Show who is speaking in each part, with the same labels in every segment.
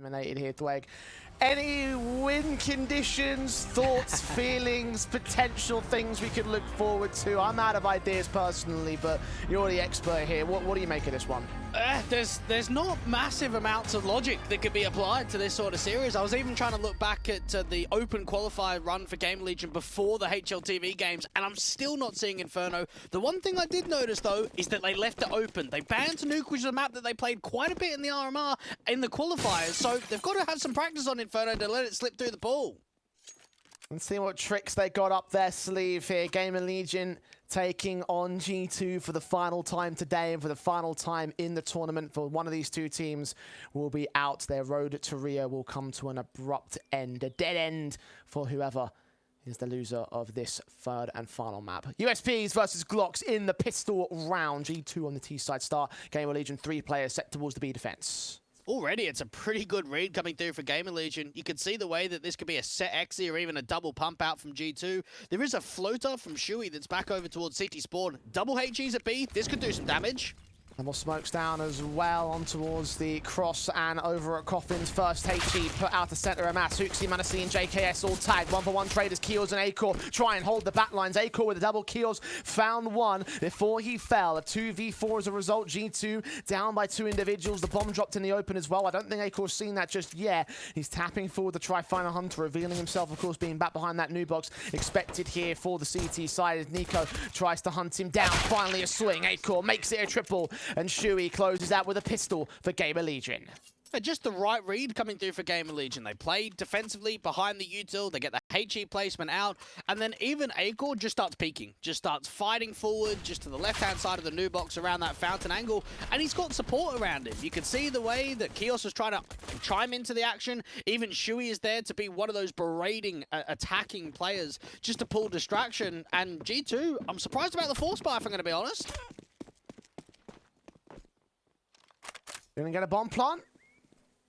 Speaker 1: eliminated here, Dweg. Any win conditions, thoughts, feelings, potential things we could look forward to? I'm out of ideas personally, but you're the expert here. What do you make of this one?
Speaker 2: There's not massive amounts of logic that could be applied to this sort of series. I was even trying to look back at the open qualifier run for GamerLegion before the HLTV games, and I'm still not seeing Inferno. The one thing I did notice, though, is that they left it open. They banned NiKo, which is a map that they played quite a bit in the RMR in the qualifiers, so they've got to have some practice on Inferno to let it slip through the pool.
Speaker 1: Let's see what tricks they got up their sleeve here. GamerLegion taking on G2 for the final time today and for the final time in the tournament. For one of these two teams will be out. Their road to Rio will come to an abrupt end, a dead end for whoever is the loser of this third and final map. USPs versus Glocks in the pistol round. G2 on the T side start. GamerLegion 3 players set towards the B defense.
Speaker 2: Already, it's a pretty good read coming through for GamerLegion. You can see the way that this could be a set exi or even a double pump out from G2. There is a floater from Shuey that's back over towards CT Spawn. Double HEs at B. This could do some damage.
Speaker 1: And more smokes down as well on towards the cross and over at Coffin's. First HE put out the center of mass. HooXi, Manassi and JKS all tagged. 1-for-1 traders, keoR and acoR try and hold the back lines. acoR with a double keoRs found one before he fell. A 2v4 as a result. G2 down by 2 individuals. The bomb dropped in the open as well. I don't think acoR's seen that just yet. He's tapping forward to try find a hunter, revealing himself, of course, being back behind that new box. Expected here for the CT side as NiKo tries to hunt him down. Finally a swing. acoR makes it a triple. And Shuey closes out with a pistol for GamerLegion.
Speaker 2: Just the right read coming through for GamerLegion. They play defensively behind the util, they get the HE placement out, and then even acoR just starts peeking, just starts fighting forward, just to the left-hand side of the new box around that fountain angle, and he's got support around him. You can see the way that keoR was trying to chime into the action. Even Shuey is there to be one of those berating, attacking players, just to pull distraction, and G2, I'm surprised about the force buy, if I'm going to be honest.
Speaker 1: Gonna get a bomb plant.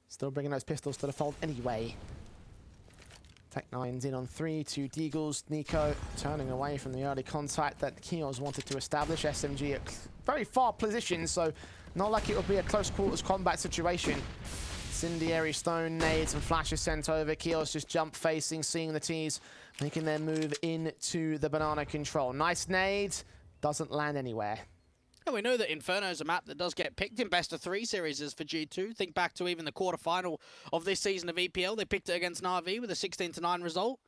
Speaker 1: Still bringing those pistols to the fold anyway. Tech9's in on 3, 2 Deagles. NiKo turning away from the early contact that keoR's wanted to establish. SMG at very far position, so not like it would be a close quarters combat situation. Incendiary stone nades and flashes sent over. keoR's just jump facing, seeing the T's, making their move into the banana control. Nice nade, doesn't land anywhere.
Speaker 2: And we know that Inferno is a map that does get picked in best-of-3 series for G2. Think back to even the quarterfinal of this season of EPL. They picked it against Na'Vi with a 16-9 result.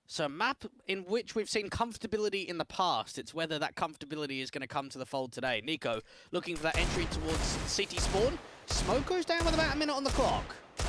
Speaker 2: So a map in which we've seen comfortability in the past. It's whether that comfortability is going to come to the fold today. NiKo looking for that entry towards CT Spawn. Smoke goes down with about a minute on the clock.
Speaker 1: I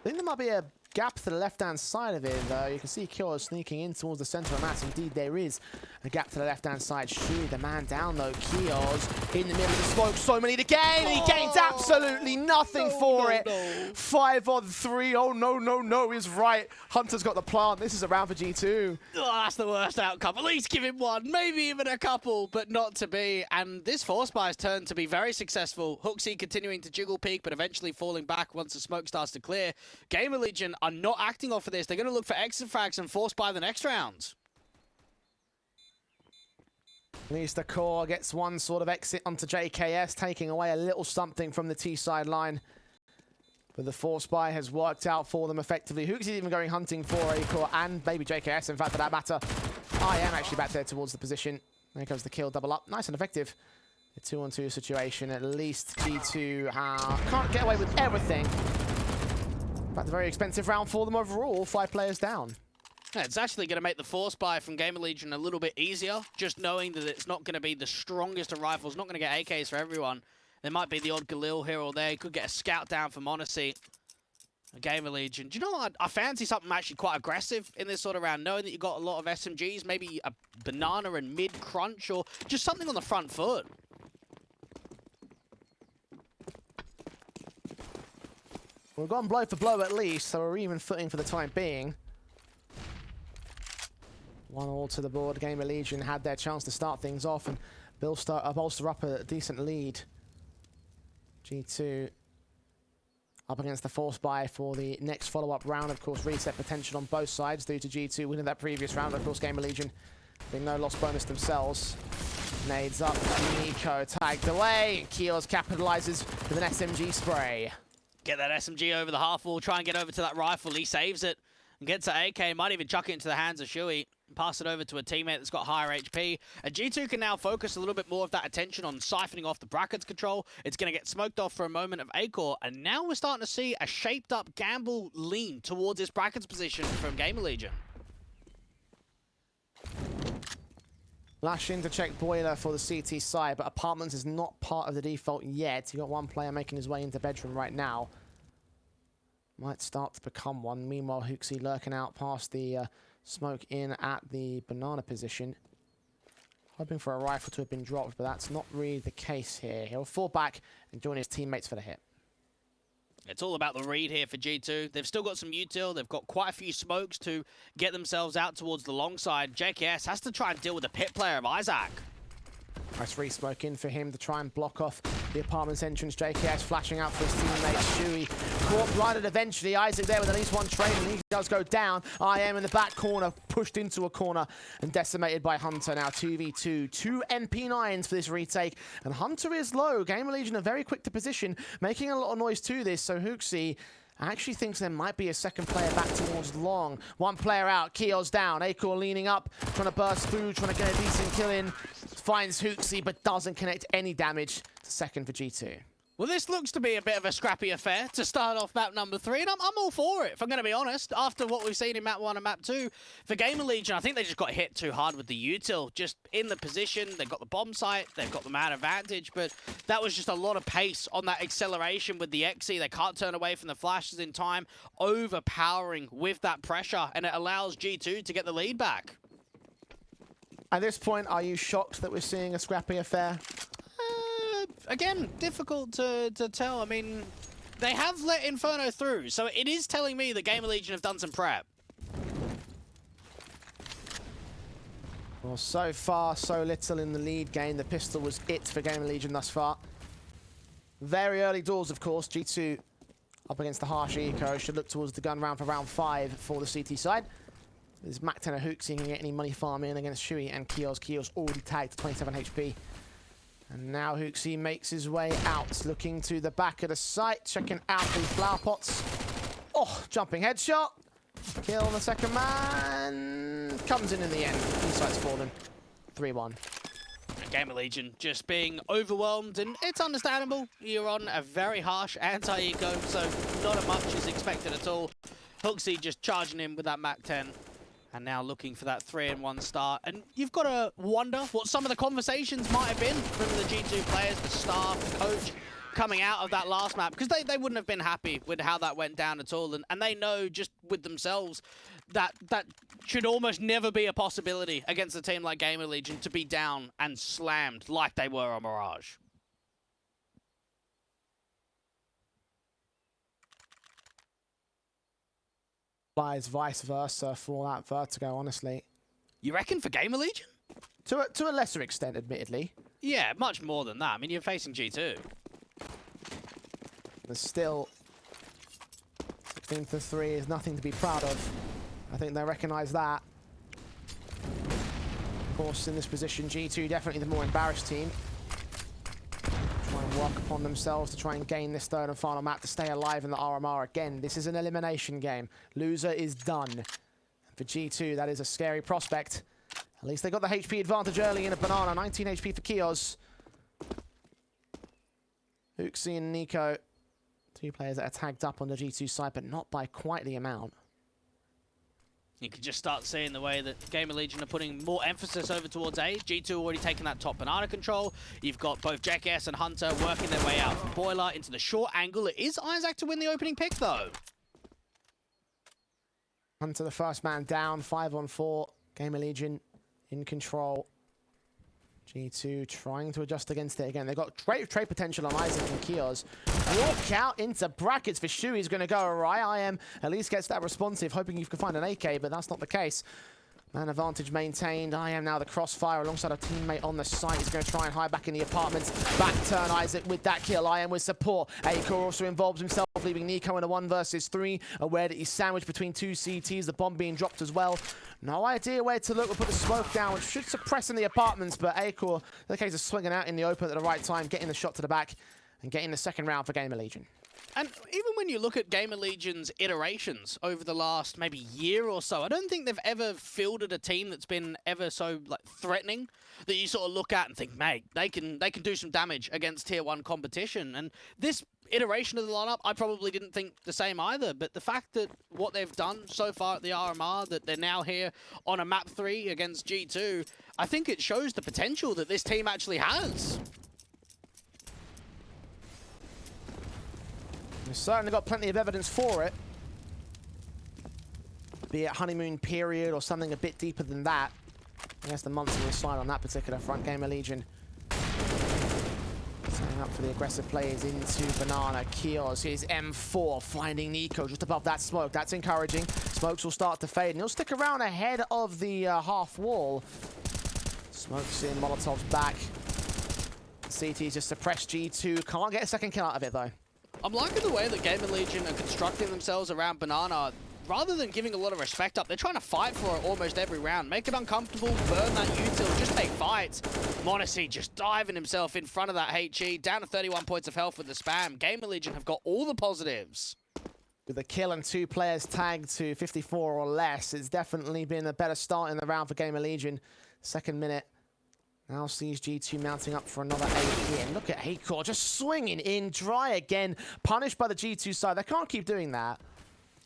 Speaker 1: think there might be a gap to the left-hand side of it, though. You can see keoR sneaking in towards the center of mass. Indeed, there is a gap to the left-hand side. Shuey, the man down, though. keoR's in the middle of the smoke. So many to gain. He gains absolutely nothing for it. 5 on 3. Oh, no, he's right. Hunter's got the plant. This is a round for G2.
Speaker 2: Oh, that's the worst outcome. At least give him one, maybe even a couple, but not to be. And this force buy has turned to be very successful. HooXi continuing to jiggle peek, but eventually falling back once the smoke starts to clear. GamerLegion are not acting off of this. They're going to look for exit frags and force buy the next round.
Speaker 1: At least acoR gets one sort of exit onto JKS, taking away a little something from the T side line. But the force buy has worked out for them effectively. HooXi even going hunting for acoR and maybe JKS, in fact, for that matter. IEM actually back there towards the position. There goes the kill, double up. Nice and effective. A 2-on-2 situation. At least G2 can't get away with everything. But a very expensive round for them overall. 5 players down.
Speaker 2: Yeah, it's actually going to make the force buy from GamerLegion a little bit easier, just knowing that it's not going to be the strongest of rifles, not going to get AKs for everyone. There might be the odd Galil here or there. You could get a scout down for Monassi. GamerLegion. Do you know what? I fancy something actually quite aggressive in this sort of round, knowing that you've got a lot of SMGs, maybe a banana and mid-crunch, or just something on the front foot.
Speaker 1: We've gone blow for blow at least, so we're even footing for the time being. 1-1 to the board. GamerLegion had their chance to start things off and bolster up a decent lead. G2 up against the force buy for the next follow-up round. Of course, reset potential on both sides due to G2 winning that previous round. Of course, GamerLegion being no loss bonus themselves. Nades up, NiKo tagged away. keoR's capitalizes with an SMG spray.
Speaker 2: Get that SMG over the half wall, try and get over to that rifle. He saves it and gets to AK. Might even chuck it into the hands of Shuey. Pass it over to a teammate that's got higher HP. And G2 can now focus a little bit more of that attention on siphoning off the brackets control. It's going to get smoked off for a moment of acoR. And now we're starting to see a shaped up gamble lean towards this brackets position from GamerLegion.
Speaker 1: Lash in to check Boiler for the CT side, but Apartments is not part of the default yet. You got one player making his way into bedroom right now. Might start to become one. Meanwhile, HooXi lurking out past the smoke in at the banana position. Hoping for a rifle to have been dropped, but that's not really the case here. He'll fall back and join his teammates for the hit.
Speaker 2: It's all about the read here for G2. They've still got some util. They've got quite a few smokes to get themselves out towards the long side. JKS has to try and deal with the pit player of Isaac.
Speaker 1: Nice re-smoke in for him to try and block off the Apartments entrance. JKS flashing out for his teammate Shuey. Caught blinded eventually. Isaac there with at least one trade, and he does go down. IEM in the back corner, pushed into a corner and decimated by Hunter. Now 2v2. 2 MP9s for this retake. And Hunter is low. GamerLegion are very quick to position, making a lot of noise to this. So HooXi actually thinks there might be a second player back towards long. One player out, Keel's down. acoR leaning up, trying to burst through, trying to get a decent kill in. Finds HooXi, but doesn't connect any damage. Second for G2.
Speaker 2: Well, this looks to be a bit of a scrappy affair to start off map number 3, and I'm all for it, if I'm going to be honest. After what we've seen in map 1 and map 2, for GamerLegion, I think they just got hit too hard with the util. Just in the position, they've got the bomb site, they've got the man advantage, but that was just a lot of pace on that acceleration with the XE. They can't turn away from the flashes in time, overpowering with that pressure, and it allows G2 to get the lead back.
Speaker 1: At this point, are you shocked that we're seeing a scrappy affair?
Speaker 2: Again, difficult to tell. I mean, they have let Inferno through, so it is telling me that GamerLegion have done some prep.
Speaker 1: Well, so far, so little in the lead game. The pistol was it for GamerLegion thus far. Very early doors, of course. G2 up against the harsh eco. Should look towards the gun round for round 5 for the CT side. There's Mac 10 or HooXi can get any money farm in against Shuey and keor's. keor's already tagged to 27 HP. And now HooXi makes his way out, looking to the back of the site, checking out the flower pots. Oh, jumping headshot. Kill on the second man. Comes in the end. Insight's fallen. 3-1.
Speaker 2: GamerLegion just being overwhelmed, and it's understandable. You're on a very harsh anti-eco, so not much is expected at all. HooXi just charging in with that Mac 10. And now looking for that 3-1 start. And you've got to wonder what some of the conversations might have been from the G2 players, the staff, the coach, coming out of that last map. Because they wouldn't have been happy with how that went down at all. And they know just with themselves that should almost never be a possibility against a team like GamerLegion to be down and slammed like they were on Mirage.
Speaker 1: Lies vice versa for that Vertigo, honestly.
Speaker 2: You reckon for GamerLegion?
Speaker 1: To a lesser extent, admittedly.
Speaker 2: Yeah, much more than that. I mean, you're facing G2.
Speaker 1: There's still 16-3 is nothing to be proud of. I think they recognise that. Of course, in this position, G2 definitely the more embarrassed team. Try and work upon themselves to try and gain this third and final map to stay alive in the RMR. Again, this is an elimination game. Loser is done. And for G2, that is a scary prospect. At least they got the HP advantage early in a banana. 19 HP for keor's. HooXi and NiKo, 2 players that are tagged up on the G2 side, but not by quite the amount.
Speaker 2: You can just start seeing the way that GamerLegion are putting more emphasis over towards A. G2 already taking that top banana control. You've got both JKS and Hunter working their way out from Boiler into the short angle. It is Isaac to win the opening pick, though.
Speaker 1: Hunter, the first man down, 5-on-4. GamerLegion in control. G2 trying to adjust against it again. They've got trade potential on Isaac and keor's. Walk out into brackets for Shuey is going to go awry. IEM at least gets that responsive, hoping you can find an AK, but that's not the case. Man advantage maintained. IEM now the crossfire alongside a teammate on the site. He's going to try and hide back in the apartments. Back turn Isaac with that kill. IEM with support. acoR also involves himself, leaving NiKo in a 1 versus 3. Aware that he's sandwiched between 2 CTs. The bomb being dropped as well. No idea where to look. We'll put the smoke down, which should suppress in the apartments, but acoR, in the case of swinging out in the open at the right time, getting the shot to the back, and getting the second round for GamerLegion.
Speaker 2: And even when you look at GamerLegion's iterations over the last maybe year or so, I don't think they've ever fielded a team that's been ever so like threatening that you sort of look at and think, mate, they can do some damage against tier 1 competition. And this iteration of the lineup, I probably didn't think the same either. But the fact that what they've done so far at the RMR, that they're now here on a map 3 against G2, I think it shows the potential that this team actually has.
Speaker 1: We've certainly got plenty of evidence for it. Be it honeymoon period or something a bit deeper than that. I guess the months will slide on that particular front. GamerLegion setting up for the aggressive players into Banana. Kios, here's M4 finding NiKo just above that smoke. That's encouraging. Smokes will start to fade and he'll stick around ahead of the half wall. Smokes in, Molotov's back. CT's just suppressed G2. Can't get a second kill out of it though.
Speaker 2: I'm liking the way that GamerLegion are constructing themselves around Banana. Rather than giving a lot of respect up, they're trying to fight for it almost every round. Make it uncomfortable, burn that util, just take fights. m0NESY just diving himself in front of that HE, down to 31 points of health with the spam. GamerLegion have got all the positives.
Speaker 1: With a kill and 2 players tagged to 54 or less, it's definitely been a better start in the round for GamerLegion. Second minute. Now sees G2 mounting up for another 8 here. Look at acoR just swinging in dry again. Punished by the G2 side. They can't keep doing that.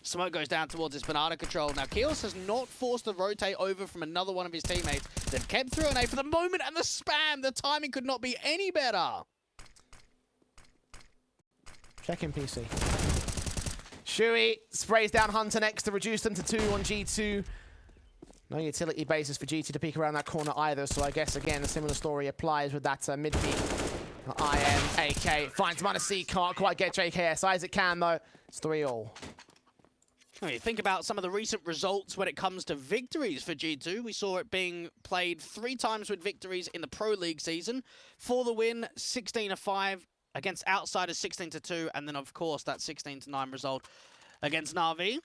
Speaker 2: Smoke goes down towards his Banana control. Now, Kios has not forced the rotate over from another one of his teammates. They've kept through an A for the moment, and the spam. The timing could not be any better.
Speaker 1: Check in PC. Shui sprays down Hunter next to reduce them to 2 on G2. No utility basis for G2 to peek around that corner either, so I guess, again, a similar story applies with that mid peek. IEM, AK, finds m0NESY, can't quite get JKS. Isaac can, though. It's 3-all.
Speaker 2: When you think about some of the recent results when it comes to victories for G2, we saw it being played 3 times with victories in the Pro League season. For the win, 16-5 against Outsiders, 16-2, and then, of course, that 16-9 result against Na'Vi.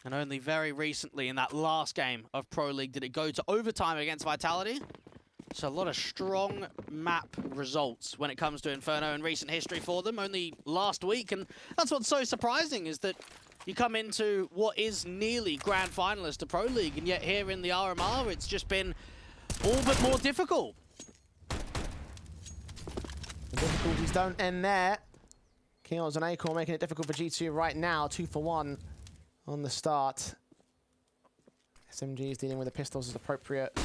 Speaker 2: And only very recently in that last game of Pro League did it go to overtime against Vitality. So a lot of strong map results when it comes to Inferno in recent history for them, only last week. And that's what's so surprising, is that you come into what is nearly grand finalist to Pro League, and yet here in the RMR, it's just been all but more difficult.
Speaker 1: The difficulties don't end there. Kios and acoR making it difficult for G2 right now. 2 for 1 on the start. SMG is dealing with the pistols as appropriate.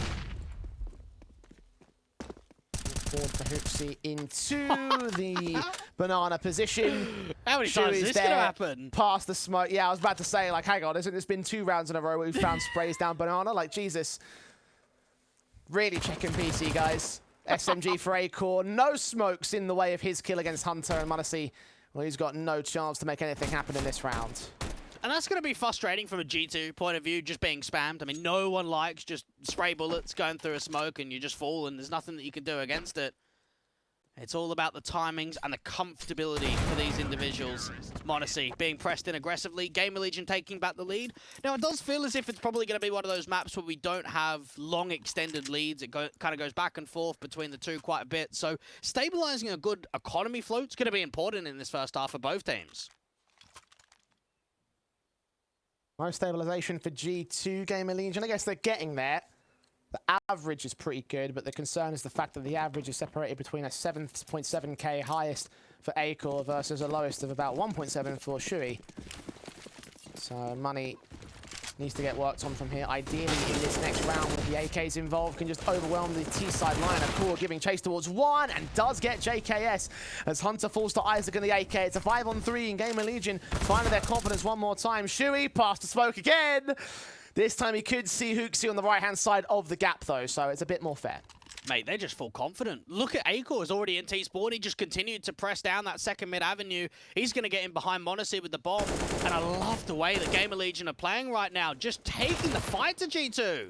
Speaker 1: Forward for Hoopsy into the Banana position.
Speaker 2: How many times is this going to happen?
Speaker 1: Past the smoke. Yeah, I was about to say, like, hang on, hasn't this been 2 rounds in a row where we've found sprays down Banana? Like, Jesus. Really checking PC, guys. SMG for acoR. No smokes in the way of his kill against Hunter, and m0NESY, well, he's got no chance to make anything happen in this round.
Speaker 2: And that's going to be frustrating from a G2 point of view, just being spammed. I mean, no one likes just spray bullets going through a smoke and you just fall and there's nothing that you can do against it. It's all about the timings and the comfortability for these individuals. m0NESY being pressed in aggressively, GamerLegion taking back the lead. Now, it does feel as if it's probably going to be one of those maps where we don't have long extended leads. It kind of goes back and forth between the two quite a bit. So stabilizing a good economy float is going to be important in this first half for both teams.
Speaker 1: No stabilization for G2 GamerLegion. I guess they're getting there. The average is pretty good, but the concern is the fact that the average is separated between a 7.7k highest for acoR versus a lowest of about 1.7 for Shui. So money needs to get worked on from here. Ideally, in this next round, with the AKs involved, can just overwhelm the T-side line. acoR giving chase towards 1 and does get JKS as Hunter falls to Isaac and the AK. It's a 5-on-3 in GamerLegion. Finding their confidence one more time. Shui past the smoke again. This time he could see Hoopsy on the right-hand side of the gap, though, so it's a bit more fair.
Speaker 2: Mate, they're just full confident. Look at acoR is already in T-Spawn. He just continued to press down that second mid-avenue. He's going to get in behind m0NESY with the bomb. And I love the way that GamerLegion are playing right now, just taking the fight to G2.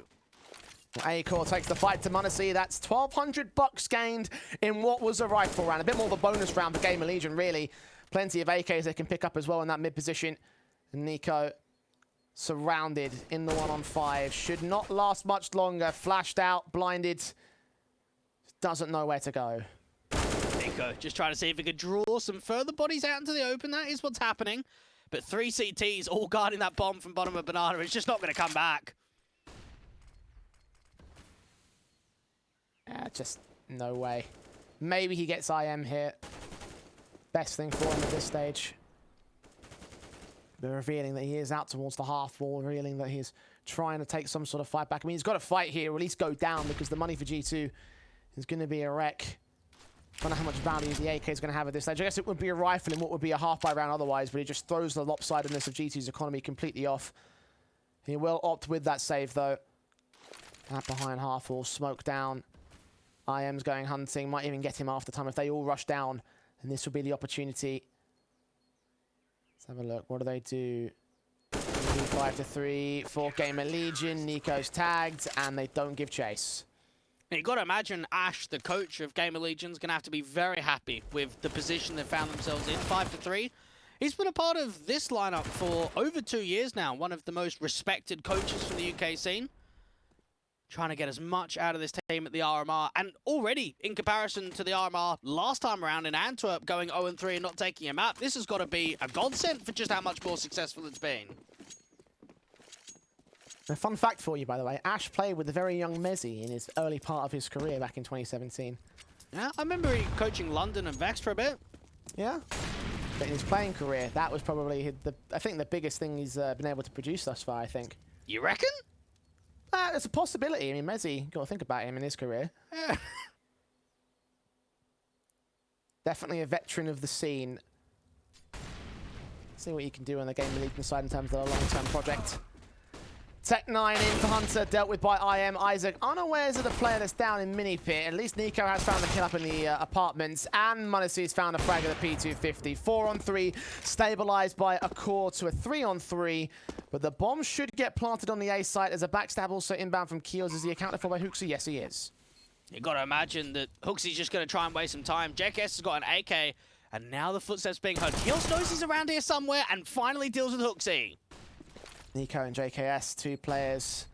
Speaker 1: acoR takes the fight to m0NESY. That's 1,200 bucks gained in what was a rifle round. A bit more of a bonus round for GamerLegion, really. Plenty of AKs they can pick up as well in that mid position. And NiKo surrounded in the 1-on-5. Should not last much longer. Flashed out, blinded. Doesn't know where to go.
Speaker 2: Big NiKo just trying to see if he could draw some further bodies out into the open. That is what's happening. But 3 CTs all guarding that bomb from bottom of Banana. It's just not going to come back.
Speaker 1: Just no way. Maybe he gets IM here. Best thing for him at this stage. They're revealing that he is out towards the half wall, revealing that he's trying to take some sort of fight back. I mean, he's got to fight here, or at least go down, because the money for G2 is going to be a wreck. I don't know how much value the AK is going to have at this stage. I guess it would be a rifle in what would be a half by round otherwise, but it just throws the lopsidedness of G2's economy completely off. He will opt with that save, though. That behind half wall, smoke down. IM's going hunting, might even get him after time if they all rush down, and this will be the opportunity. Let's have a look. What do they do? 5-3 for GamerLegion. NiKo's tagged, and they don't give chase.
Speaker 2: Now, you've got to imagine Ash, the coach of GamerLegion, is going to have to be very happy with the position they've found themselves in, 5-3. He's been a part of this lineup for over 2 years now, one of the most respected coaches from the UK scene. Trying to get as much out of this team at the RMR, and already, in comparison to the RMR last time around in Antwerp, going 0-3 and not taking a map, this has got to be a godsend for just how much more successful it's been.
Speaker 1: A fun fact for you, by the way, Ash played with the very young Mezzy in his early part of his career back in 2017.
Speaker 2: Yeah, I remember he coaching London and Vex for a bit.
Speaker 1: Yeah, but in his playing career, that was probably, I think, the biggest thing he's been able to produce thus far, I think.
Speaker 2: You reckon?
Speaker 1: It's a possibility. I mean, Mezzy, got to think about him in his career.
Speaker 2: Yeah.
Speaker 1: Definitely a veteran of the scene. See what you can do on the GamerLegion side in terms of a long-term project. Tech9 in for Hunter, dealt with by IM. Isaac unawares of the player that's down in mini pit. At least NiKo has found the kill up in the apartments, and Munacy's found a frag of the P250. 4-on-3, stabilized by acoR to a 3-on-3. But the bomb should get planted on the A site as a backstab also inbound from Keels. Is he accounted for by hookzy? Yes, he is.
Speaker 2: You got to imagine that hookzy's just going to try and waste some time. JKS has got an AK, and now the footsteps being heard. Keels knows he's around here somewhere, and finally deals with hookzy.
Speaker 1: NiKo and JKS, 2 players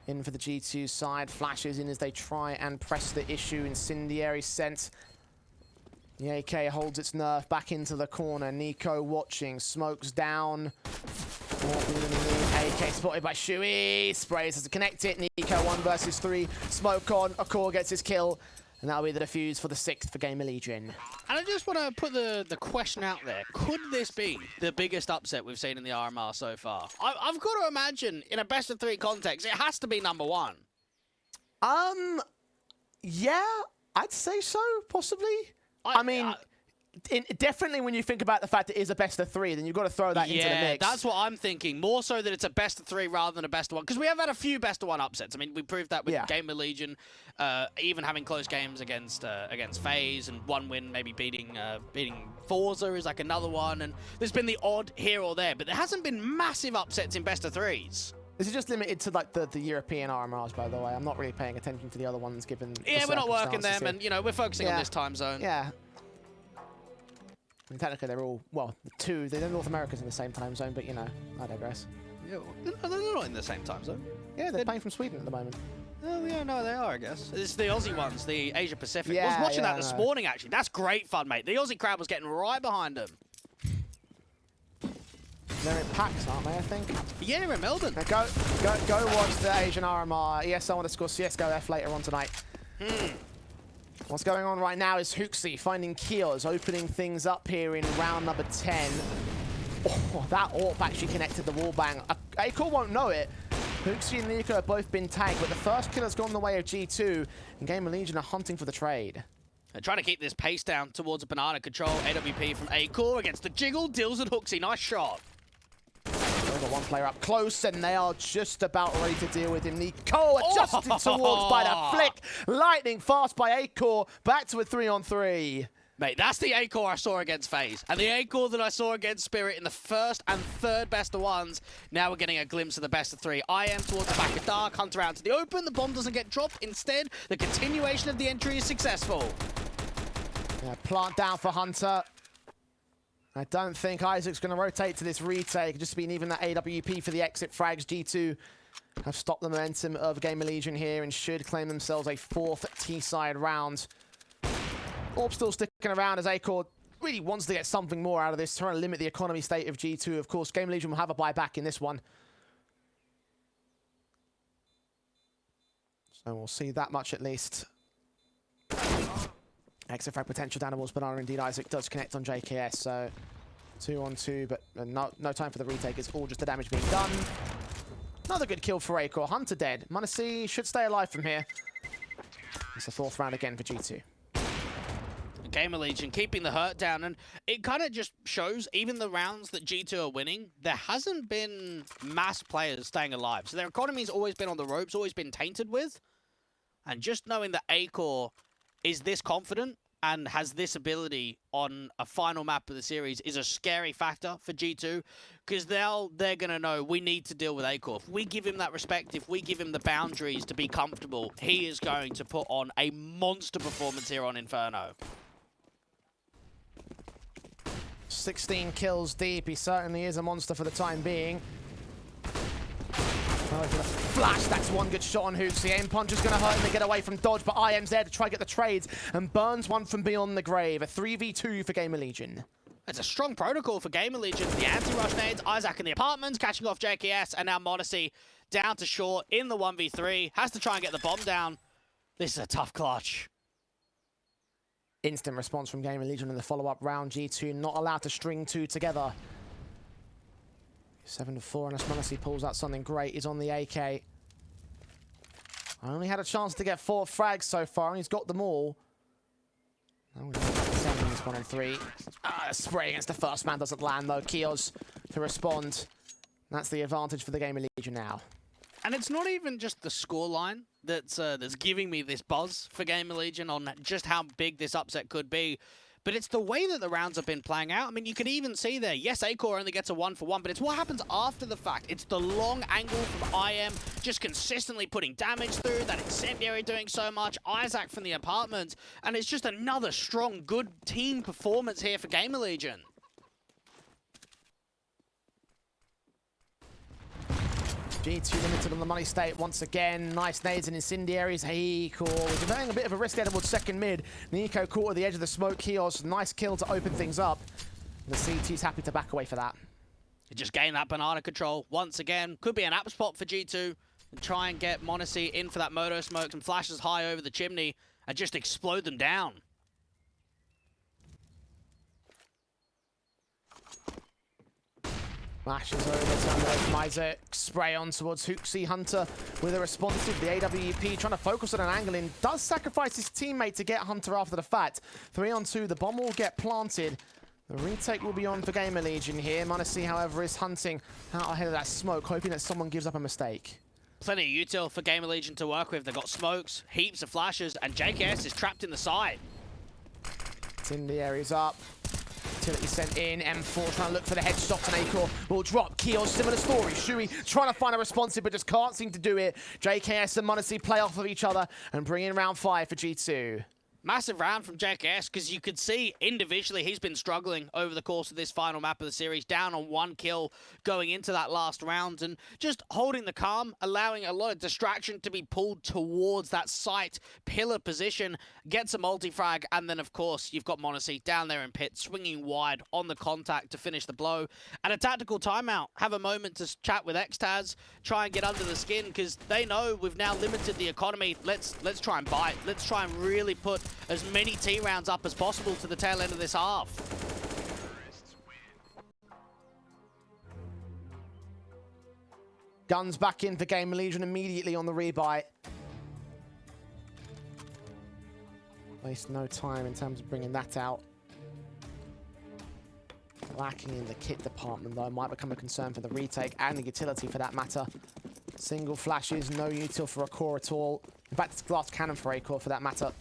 Speaker 1: in for the G2 side. Flashes in as they try and press the issue. Incendiary sent. The AK holds its nerve back into the corner. NiKo watching. Smokes down. AK spotted by Shui. Sprays has to connect it. NiKo 1 versus 3. Smoke on. acoR gets his kill. And that'll be the defuse for the 6th for GamerLegion.
Speaker 2: And I just want to put the question out there. Could this be the biggest upset we've seen in the RMR so far? I've got to imagine, in a best-of-3 context, it has to be number 1.
Speaker 1: Yeah, I'd say so, possibly. I mean, definitely when you think about the fact it is a best-of-3, then you've got to throw that into the mix.
Speaker 2: Yeah, that's what I'm thinking. More so that it's a best-of-3 rather than a best-of-1. Because we have had a few best-of-1 upsets. I mean, we proved that with GamerLegion, even having close games against FaZe, and 1 win maybe beating Forza is like another one. And there's been the odd here or there, but there hasn't been massive upsets in best-of-3s.
Speaker 1: This is just limited to like the European RMRs, by the way. I'm not really paying attention to the other ones given
Speaker 2: Yeah, we're not working them, and, you know, we're focusing on this time zone.
Speaker 1: Yeah. I mean, technically, they're all, well, they're North America's in the same time zone, but, you know, I digress.
Speaker 2: Yeah, they're not in the same time zone.
Speaker 1: Yeah, they're playing from Sweden at the moment.
Speaker 2: Oh, yeah, no, they are, I guess. It's the Aussie ones, the Asia Pacific.
Speaker 1: Yeah,
Speaker 2: I was watching that this morning, actually. That's great fun, mate. The Aussie crowd was getting right behind them.
Speaker 1: They're in packs, aren't they, I think?
Speaker 2: Yeah, in Melbourne.
Speaker 1: Now go watch the Asian RMR, ESL_CSGO F later on tonight. What's going on right now is hookzy finding Keels, opening things up here in round number 10. Oh, that AWP actually connected the wallbang. acoR won't know it. hookzy and NiKo have both been tagged, but the first kill has gone the way of G2, and GamerLegion are hunting for the trade.
Speaker 2: They're trying to keep this pace down towards a banana control. AWP from acoR against the jiggle, deals with hookzy. Nice shot.
Speaker 1: They've got 1 player up close, and they are just about ready to deal with him. NiKo adjusted towards by the flick. Lightning fast by acoR. Back to a 3-on-3.
Speaker 2: Mate, that's the acoR I saw against FaZe. And the acoR that I saw against Spirit in the first and third best-of-1s. Now we're getting a glimpse of the best-of-3. IM towards the back of Dark. Hunter out to the open. The bomb doesn't get dropped. Instead, the continuation of the entry is successful.
Speaker 1: Yeah, plant down for Hunter. I don't think Isaac's going to rotate to this retake. Just been even that AWP for the exit frags. G2 have stopped the momentum of GamerLegion here and should claim themselves a 4th T-side round. Orb still sticking around as acoR really wants to get something more out of this, trying to limit the economy state of G2. Of course, GamerLegion will have a buyback in this one. So we'll see that much at least. Exit frag potential down towards Banana. Indeed, Isaac does connect on JKS, so 2 on 2, but no time for the retake. It's all just the damage being done. Another good kill for acoR. Hunter dead. m0NESY should stay alive from here. It's the 4th round again for G2.
Speaker 2: GamerLegion keeping the hurt down, and it kind of just shows, even the rounds that G2 are winning, there hasn't been mass players staying alive. So their economy's always been on the ropes, always been tainted with. And just knowing that acoR is this confident and has this ability on a final map of the series is a scary factor for G2, because they're going to know we need to deal with acoR. If we give him that respect, if we give him the boundaries to be comfortable, he is going to put on a monster performance here on Inferno.
Speaker 1: 16 kills deep. He certainly is a monster for the time being. Oh, for the flash, that's one good shot on Hoops. The aim punch is going to hurt him to get away from dodge, but IEM's there to try to get the trades and burns one from beyond the grave. A 3v2 for GamerLegion.
Speaker 2: It's a strong protocol for GamerLegion. The anti-rush nades, Isaac in the apartments, catching off JKS, and now m0NESY down to short in the 1v3. Has to try and get the bomb down. This is a tough clutch.
Speaker 1: Instant response from GamerLegion in the follow-up round. G2 not allowed to string 2 together. 7-4, and m0NESY pulls out something great. He's on the AK. I only had a chance to get 4 frags so far, and he's got them all. Oh, this 1 on 3. Spray against the first man doesn't land, though. akiOR's to respond. That's the advantage for the GamerLegion now.
Speaker 2: And it's not even just the scoreline that's giving me this buzz for GamerLegion on just how big this upset could be. But it's the way that the rounds have been playing out. I mean, you could even see there, yes, acoR only gets a 1-for-1, but it's what happens after the fact. It's the long angle from IEM, just consistently putting damage through, that incendiary doing so much, Isaac from the apartments, and it's just another strong, good team performance here for GamerLegion.
Speaker 1: G2 limited on the money state once again. Nice nades and incendiaries. acoR was playing a bit of a risk there towards second mid. NiKo caught at the edge of the smoke. akiOR's nice kill to open things up. The CT's happy to back away for that.
Speaker 2: Just gain that banana control once again. Could be an app spot for G2. And try and get m0NESY in for that moto smoke. Some flashes high over the chimney and just explode them down.
Speaker 1: Flashes over, turn away from Isaac. Spray on towards Hooksy. Hunter with a responsive. The AWP trying to focus on an angle in. Does sacrifice his teammate to get Hunter after the fact. 3 on 2. The bomb will get planted. The retake will be on for GamerLegion here. m0NESY, however, is hunting out ahead of that smoke, hoping that someone gives up a mistake.
Speaker 2: Plenty of util for GamerLegion to work with. They've got smokes, heaps of flashes, and JKS is trapped in the side.
Speaker 1: Incendiary's up. Utility sent in. M4 trying to look for the headshot, and acoR will drop. akiOR, similar story. Shui trying to find a responsive, but just can't seem to do it. JKS and m0NESY play off of each other and bring in round 5 for G2.
Speaker 2: Massive round from JKS, because you could see individually he's been struggling over the course of this final map of the series, down on 1 kill going into that last round, and just holding the calm, allowing a lot of distraction to be pulled towards that site pillar position, gets a multi-frag, and then of course you've got m0NESY down there in pit, swinging wide on the contact to finish the blow. At a tactical timeout, have a moment to chat with Xtaz, try and get under the skin, because they know we've now limited the economy. Let's try and bite. Let's try and really put as many T rounds up as possible to the tail end of this half.
Speaker 1: Guns back in for GamerLegion immediately on the rebuy. Waste no time in terms of bringing that out. Lacking in the kit department, though, might become a concern for the retake and the utility for that matter. Single flashes, no util for acoR at all. In fact, it's glass cannon for acoR for that matter.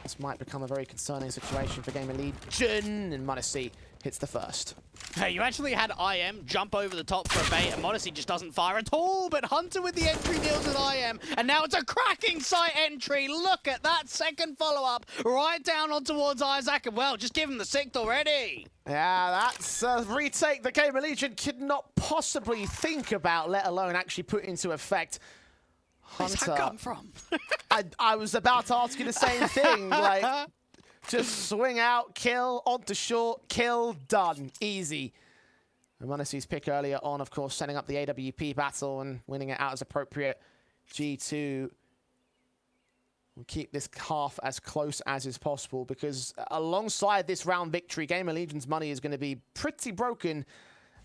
Speaker 1: This might become a very concerning situation for GamerLegion, and m0NESY hits the first.
Speaker 2: Hey, you actually had IEM jump over the top for a bait, and m0NESY just doesn't fire at all, but Hunter with the entry deals with IEM, and now it's a cracking site entry. Look at that second follow-up, right down on towards Isaac, and well, just give him the 6th already.
Speaker 1: Yeah, that's a retake that GamerLegion could not possibly think about, let alone actually put into effect.
Speaker 2: Where's that come from?
Speaker 1: I was about to ask you the same thing. Like, Just swing out, kill, onto short, kill, done. Easy. Monesi's pick earlier on, of course, setting up the AWP battle and winning it out as appropriate. G2 will keep this half as close as is possible because alongside this round victory, GamerLegion's money is going to be pretty broken.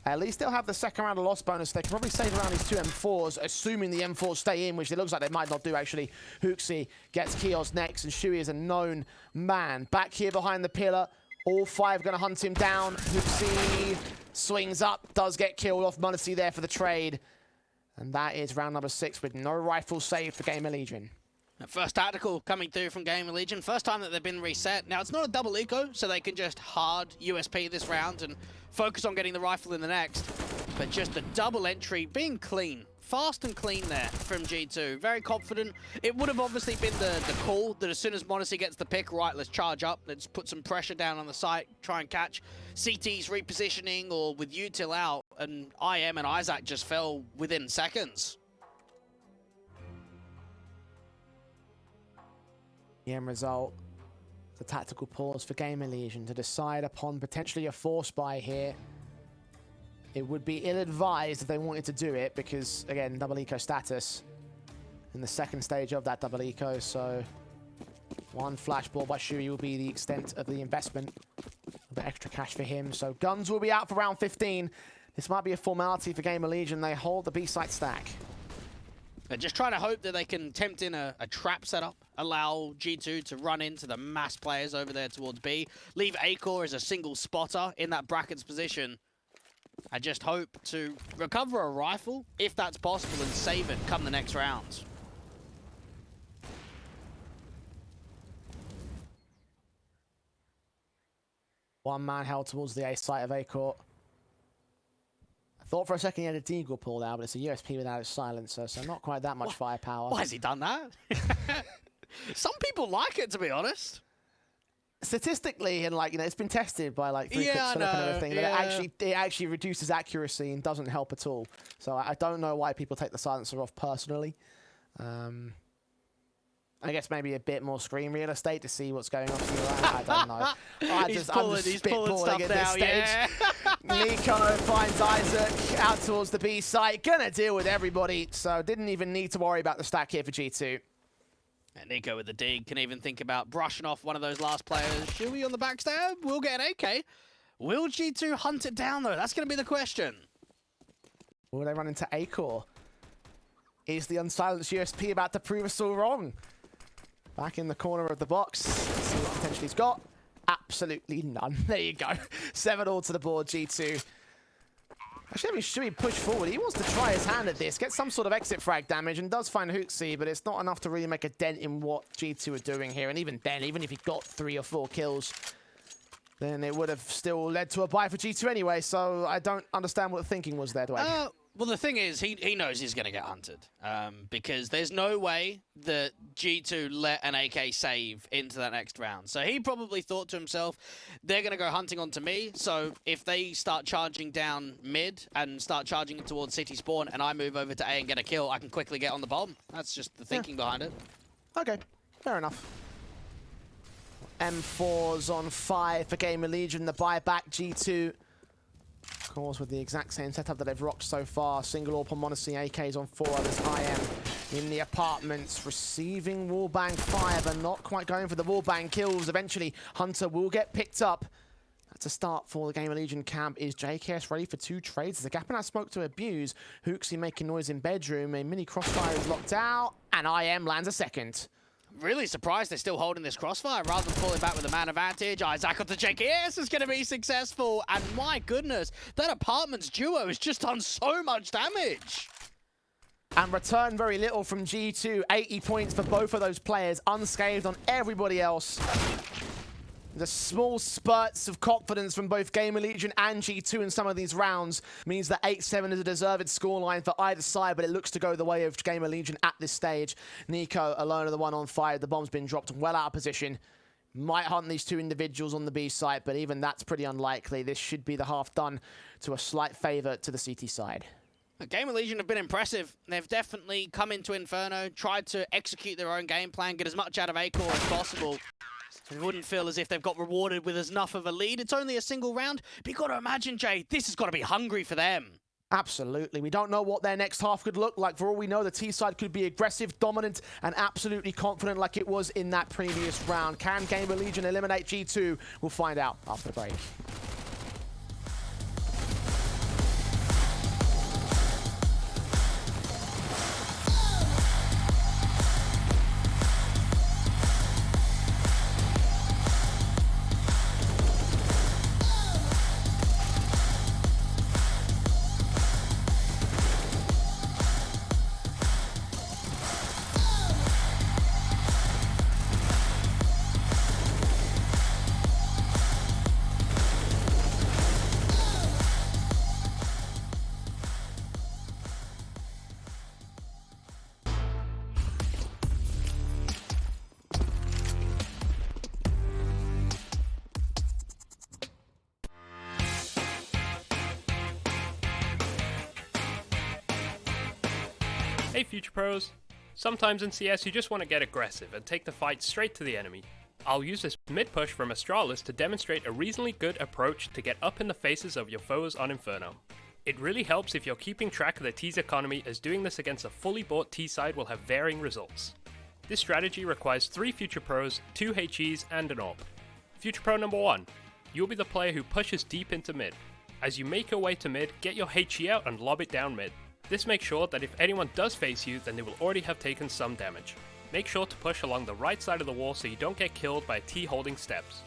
Speaker 1: At least they'll have the second round of loss bonus. They can probably save around these 2 M4s, assuming the M4s stay in, which it looks like they might not do, actually. HooXi gets Kios next, and Shui is a known man. Back here behind the pillar, all 5 going to hunt him down. HooXi swings up, does get killed off. Monesi there for the trade. And that is round number 6 with no rifle save for GamerLegion.
Speaker 2: First tactical coming through from GamerLegion. First time that they've been reset. Now, it's not a double eco, so they can just hard USP this round and focus on getting the rifle in the next. But just a double entry, being clean. Fast and clean there from G2. Very confident. It would have obviously been the call that as soon as Monesi gets the pick, right, let's charge up. Let's put some pressure down on the site, try and catch CT's repositioning or with util out. And IEM and Isaac just fell within seconds.
Speaker 1: The end result, the tactical pause for GamerLegion to decide upon potentially a force buy here. It would be ill-advised if they wanted to do it because, again, double eco status in the second stage of that double eco. So 1 flash ball by Shui will be the extent of the investment. A bit extra cash for him. So guns will be out for round 15. This might be a formality for GamerLegion. They hold the B-site stack.
Speaker 2: They're just trying to hope that they can tempt in a trap setup, allow G2 to run into the mass players over there towards B, leave acoR as a single spotter in that brackets position. I just hope to recover a rifle, if that's possible, and save it come the next round.
Speaker 1: One man held towards the A site of acoR. Thought for a second he had a deagle pulled out, but it's a USP without its silencer, so not quite that much firepower.
Speaker 2: Why has he done that? Some people like it, to be honest.
Speaker 1: Statistically, and like, you know, it's been tested by like 3 clicks Philip and everything, that it actually reduces accuracy and doesn't help at all. So I don't know why people take the silencer off personally. I guess maybe a bit more screen real estate to see what's going on to the right. I don't know. I'm just
Speaker 2: pulling stuff
Speaker 1: at
Speaker 2: now,
Speaker 1: this stage.
Speaker 2: yeah.
Speaker 1: NiKo finds Isaac out towards the B site. Gonna deal with everybody, so didn't even need to worry about the stack here for G2.
Speaker 2: And NiKo with the dig can even think about brushing off one of those last players. Shui on the backstab will get an AK. Will G2 hunt it down, though? That's going to be the question.
Speaker 1: Will they run into acoR? Is the unsilenced USP about to prove us all wrong? Back in the corner of the box. Let's see what potential he's got. Absolutely none. There you go. 7-all to the board, G2. Actually, I mean, Shui push forward. He wants to try his hand at this, get some sort of exit frag damage, and does find HooXi, but it's not enough to really make a dent in what G2 are doing here. And even then, even if he got 3 or 4 kills, then it would have still led to a buy for G2 anyway, so I don't understand what the thinking was there, Dwayne.
Speaker 2: Well, the thing is, he knows he's going to get hunted because there's no way that G2 let an AK save into that next round. So he probably thought to himself, they're going to go hunting onto me. So if they start charging down mid and start charging towards city spawn and I move over to A and get a kill, I can quickly get on the bomb. That's just the thinking behind it.
Speaker 1: Okay, fair enough. M4s on 5 for GamerLegion, the buyback G2. Of course, with the exact same setup that they've rocked so far. Single AWP on Monesi, AKs on 4 others. IEM in the apartments, receiving wallbang fire, but not quite going for the wallbang kills. Eventually, Hunter will get picked up. That's a start for the GamerLegion camp. Is JKS ready for 2 trades? There's a gap in that smoke to abuse. HooXi making noise in bedroom. A mini crossfire is locked out, and IEM lands a second.
Speaker 2: Really surprised they're still holding this crossfire rather than pulling back with a man advantage. Isaac onto JKS is going to be successful. And my goodness, that apartments duo has just done so much damage.
Speaker 1: And returned very little from G2. 80 points for both of those players, unscathed on everybody else. The small spurts of confidence from both GamerLegion and G2 in some of these rounds means that 8-7 is a deserved scoreline for either side, but it looks to go the way of GamerLegion at this stage. NiKo alone are the one on fire. The bomb's been dropped well out of position. Might hunt these 2 individuals on the B site, but even that's pretty unlikely. This should be the half done to a slight favor to the CT side.
Speaker 2: GamerLegion have been impressive. They've definitely come into Inferno, tried to execute their own game plan, get as much out of acoR as possible. It wouldn't feel as if they've got rewarded with enough of a lead. It's only a single round, but you've got to imagine, Jay, this has got to be hungry for them.
Speaker 1: Absolutely. We don't know what their next half could look like. For all we know, the T side could be aggressive, dominant, and absolutely confident like it was in that previous round. Can GamerLegion eliminate G2? We'll find out after the break.
Speaker 3: Hey Future Pros! Sometimes in CS you just want to get aggressive and take the fight straight to the enemy. I'll use this mid push from Astralis to demonstrate a reasonably good approach to get up in the faces of your foes on Inferno. It really helps if you're keeping track of the T's economy, as doing this against a fully bought T side will have varying results. This strategy requires 3 Future Pros, 2 HEs and an AWP. Future Pro number 1. You'll be the player who pushes deep into mid. As you make your way to mid, get your HE out and lob it down mid. This makes sure that if anyone does face you, then they will already have taken some damage. Make sure to push along the right side of the wall so you don't get killed by a T holding steps.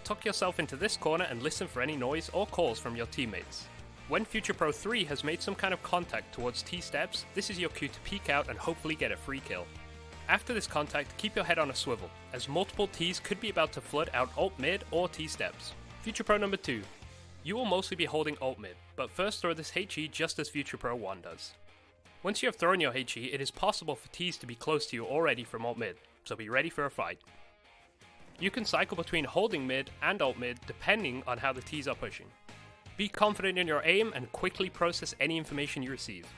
Speaker 3: Tuck yourself into this corner and listen for any noise or calls from your teammates. When Future Pro 3 has made some kind of contact towards T steps, this is your cue to peek out and hopefully get a free kill. After this contact, keep your head on a swivel, as multiple Ts could be about to flood out ult mid or T steps. Future Pro number 2. You will mostly be holding ult mid, but first throw this HE just as Future Pro 1 does. Once you have thrown your HE, it is possible for Ts to be close to you already from ult mid, so be ready for a fight. You can cycle between holding mid and ult mid depending on how the Ts are pushing. Be confident in your aim and quickly process any information you receive.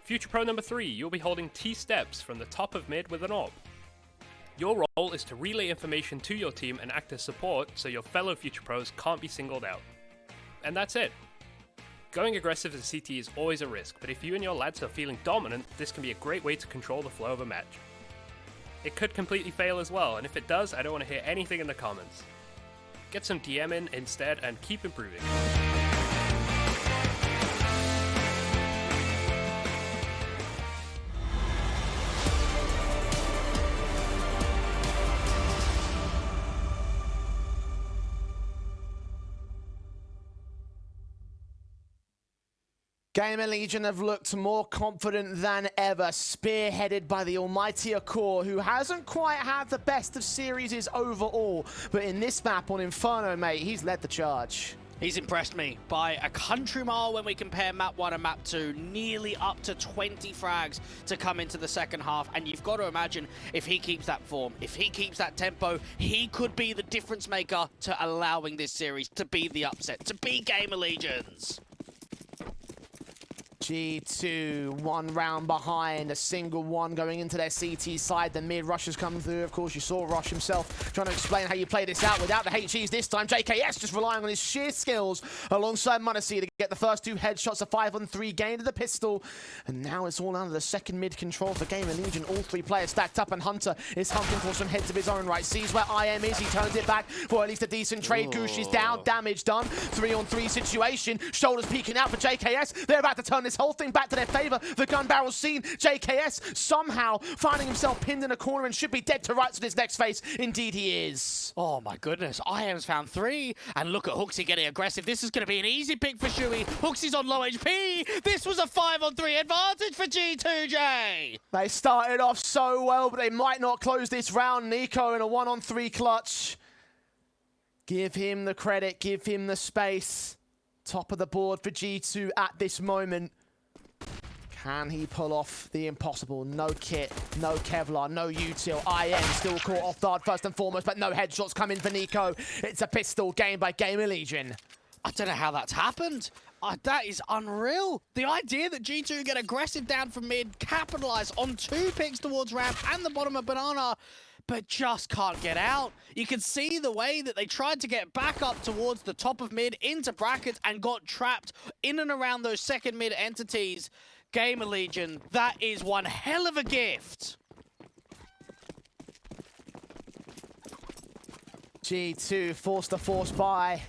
Speaker 3: Future Pro number 3, you'll be holding T steps from the top of mid with an AWP. Your role is to relay information to your team and act as support so your fellow Future Pros can't be singled out. And that's it. Going aggressive as CT is always a risk, but if you and your lads are feeling dominant, this can be a great way to control the flow of a match. It could completely fail as well, and if it does, I don't want to hear anything in the comments. Get some DM in instead and keep improving.
Speaker 1: GamerLegion have looked more confident than ever, spearheaded by the almighty acoR, who hasn't quite had the best of series overall, but in this map on Inferno, mate, he's led the charge.
Speaker 2: He's impressed me by a country mile when we compare map 1 and map 2, nearly up to 20 frags to come into the second half, and you've got to imagine if he keeps that form, if he keeps that tempo, he could be the difference maker to allowing this series to be the upset, to be GamerLegion's.
Speaker 1: G2, 1 round behind, a single one going into their CT side. The mid rush has come through. Of course, you saw Rush himself trying to explain how you play this out without the HEs this time. JKS just relying on his sheer skills alongside m0NESY to get the first 2 headshots, a 5-on-3 gain to the pistol. And now it's all under the second mid control for GamerLegion. All 3 players stacked up, and Hunter is hunting for some heads of his own right. Sees where IEM is, he turns it back for at least a decent trade. Goosh is down, damage done. 3-on-3 situation. Shoulders peeking out for JKS. They're about to turn this whole thing back to their favor. The gun barrel's seen. JKS somehow finding himself pinned in a corner and should be dead to rights in his next phase. Indeed he is.
Speaker 2: Oh my goodness, IEM's found 3, and look at HooXi getting aggressive. This is going to be an easy pick for Shuey. HooXi's on low HP. This was a 5-on-3 advantage for G2J.
Speaker 1: They started off so well, but they might not close this round. NiKo in a 1-on-3 clutch. Give him the credit, give him the space. Top of the board for G2 at this moment. Can he pull off the impossible? No kit, no Kevlar, no util. IEM still caught off guard first and foremost, but no headshots coming for NiKo. It's a pistol game by GamerLegion.
Speaker 2: I don't know how that's happened. That is unreal. The idea that G2 get aggressive down from mid, capitalize on 2 picks towards ramp and the bottom of banana, but just can't get out. You can see the way that they tried to get back up towards the top of mid into brackets and got trapped in and around those second mid entities. GamerLegion, that is one hell of a gift.
Speaker 1: G2 forced to force buy.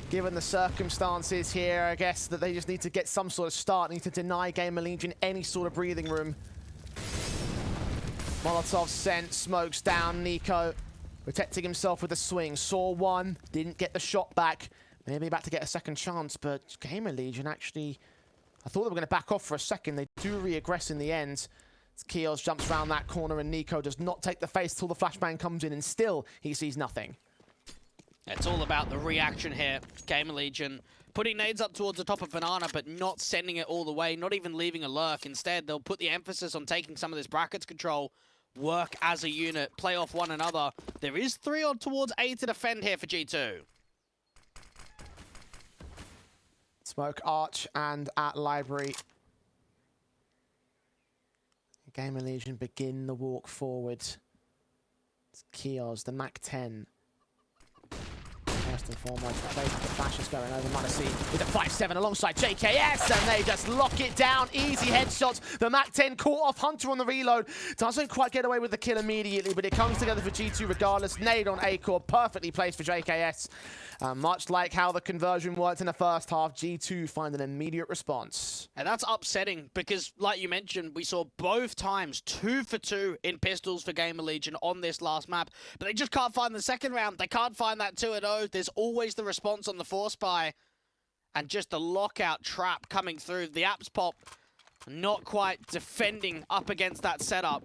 Speaker 1: Given the circumstances here, I guess that they just need to get some sort of start, need to deny GamerLegion any sort of breathing room. Molotov sent, smokes down, NiKo protecting himself with a swing. Saw one, didn't get the shot back. Maybe about to get a second chance, but GamerLegion actually, I thought they were going to back off for a second. They do re-aggress in the end. Keels jumps around that corner and NiKo does not take the face till the flashbang comes in, and still he sees nothing.
Speaker 2: It's all about the reaction here. GamerLegion putting nades up towards the top of Banana, but not sending it all the way, not even leaving a lurk. Instead, they'll put the emphasis on taking some of this brackets control, work as a unit, play off one another. There is 3 odd towards A to defend here for G2.
Speaker 1: Smoke Arch and at Library. GamerLegion begin the walk forward. It's Keels, the MAC-10. First and foremost, the flash is going over m0NESY with a 5-7 alongside JKS, and they just lock it down. Easy headshots. The MAC-10 caught off Hunter on the reload. Doesn't quite get away with the kill immediately, but it comes together for G2 regardless. Nade on acoR, perfectly placed for JKS. Much like how the conversion worked in the first half, G2 find an immediate response.
Speaker 2: And that's upsetting because, like you mentioned, we saw both times 2 for 2 in pistols for GamerLegion on this last map, but they just can't find the second round. They can't find that 2-0. There's always the response on the force buy, and just the lockout trap coming through. The apps pop not quite defending up against that setup.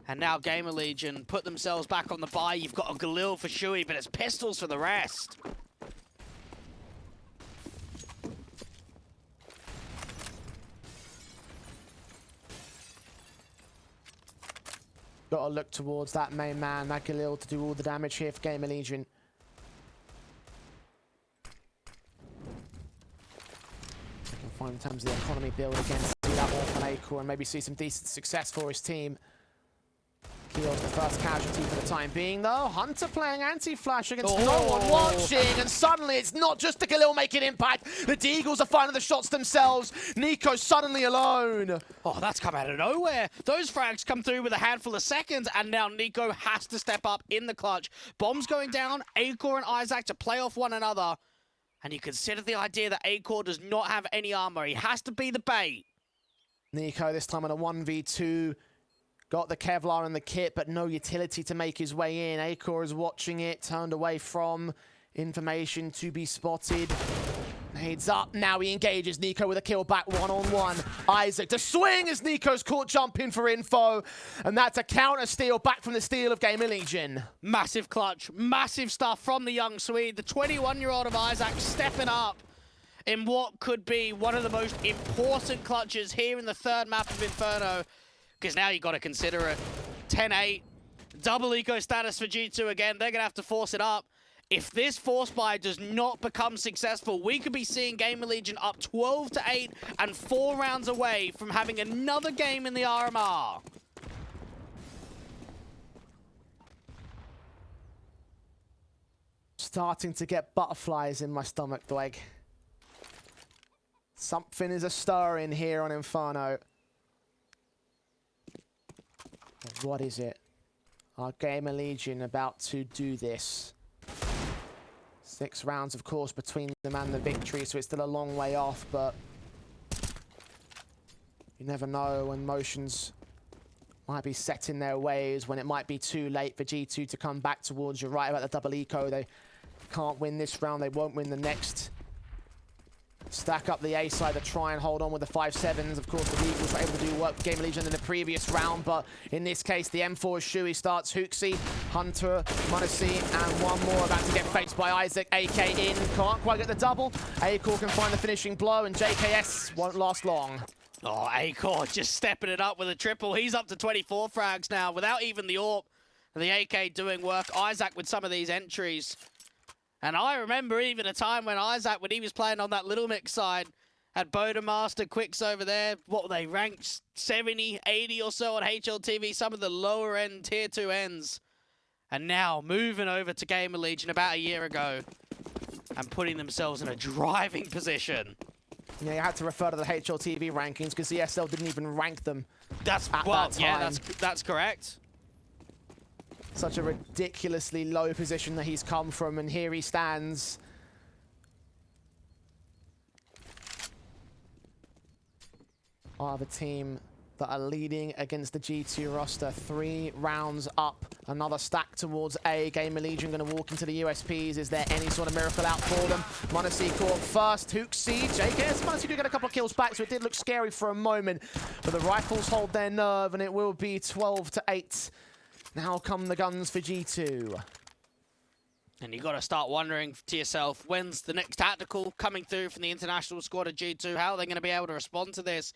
Speaker 2: And now GamerLegion put themselves back on the buy. You've got a Galil for Shui, but it's pistols for the rest.
Speaker 1: Got to look towards that main man, that Galil, to do all the damage here for GamerLegion. Can find in terms of the economy build again, see that one from acoR and maybe see some decent success for his team. Keels the first casualty for the time being, though. Hunter playing anti-flash against no one watching, and suddenly it's not just the Galil making impact. The Deagles are finding the shots themselves. NiKo suddenly alone.
Speaker 2: Oh, that's come out of nowhere. Those frags come through with a handful of seconds, and now NiKo has to step up in the clutch. Bombs going down, acoR and Isaac to play off one another. And you consider the idea that acoR does not have any armor. He has to be the bait.
Speaker 1: NiKo this time on a 1v2. Got the Kevlar and the kit, but no utility to make his way in. acoR is watching it, turned away from information to be spotted. Nades up, now he engages NiKo with a kill back one-on-one. Isaac, the swing as NiKo's caught jumping for info. And that's a counter steal back from the steal of GamerLegion.
Speaker 2: Massive clutch, massive stuff from the young Swede. The 21-year-old of Isaac stepping up in what could be one of the most important clutches here in the third map of Inferno. Because now you've got to consider it. 10-8, double eco status for G2 again. They're going to have to force it up. If this force buy does not become successful, we could be seeing GamerLegion up 12-8 and 4 rounds away from having another game in the RMR.
Speaker 1: Starting to get butterflies in my stomach, Dweg. Something is a-stir in here on Inferno. What is it? Are GamerLegion about to do this? 6 rounds, of course, between them and the victory, so it's still a long way off, but you never know when motions might be set in their ways, when it might be too late for G2 to come back towards you. Right about the double eco, they can't win this round, they won't win the next. Stack up the A side to try and hold on with the 5-7s. Of course, the Eagles were able to do work for GamerLegion in the previous round, but in this case, the M4 Shui starts Hooksy, Hunter, m0NESY, and one more about to get faced by Isaac. AK in, can't quite get the double. acoR can find the finishing blow, and JKS won't last long.
Speaker 2: Oh, acoR just stepping it up with a triple. He's up to 24 frags now without even the AWP. The AK doing work. Isaac with some of these entries. And I remember even a time when Isaac, when he was playing on that Little Mix side, Had Bodemaster, Quicks over there. What were they, ranked 70, 80 or so on HLTV? Some of the lower end tier 2 ends. And now moving over to GamerLegion about a year ago and putting themselves in a driving position.
Speaker 1: Yeah, you had to refer to the HLTV rankings because ESL didn't even rank them.
Speaker 2: That's that's correct.
Speaker 1: Such a ridiculously low position that he's come from, and here he stands. Are the team that are leading against the G2 roster. 3 rounds up. Another stack towards A. GamerLegion going to walk into the USPs. Is there any sort of miracle out for them? Monacy caught first. hooksie, JKS. Monacy do get a couple of kills back, so it did look scary for a moment. But the rifles hold their nerve, and it will be 12-8. Now come the guns for G2.
Speaker 2: And you got to start wondering to yourself, when's the next tactical coming through from the international squad of G2? How are they going to be able to respond to this?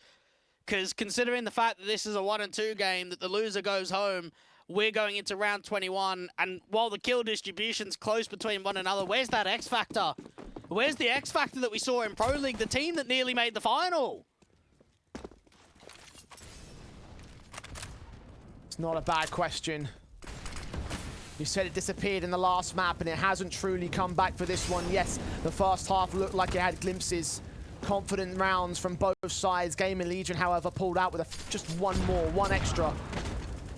Speaker 2: Because considering the fact that this is a 1-2 game, that the loser goes home, we're going into round 21, and while the kill distribution's close between one another, where's that X Factor? Where's the X Factor that we saw in Pro League, the team that nearly made the final?
Speaker 1: It's not a bad question. You said it disappeared in the last map, and it hasn't truly come back for this one. Yes, the first half looked like it had glimpses. Confident rounds from both sides. GamerLegion, however, pulled out with just one extra.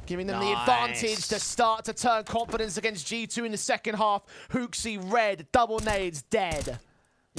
Speaker 1: Giving them the advantage to start to turn confidence against G2 in the second half. hooksie red, double nades, dead.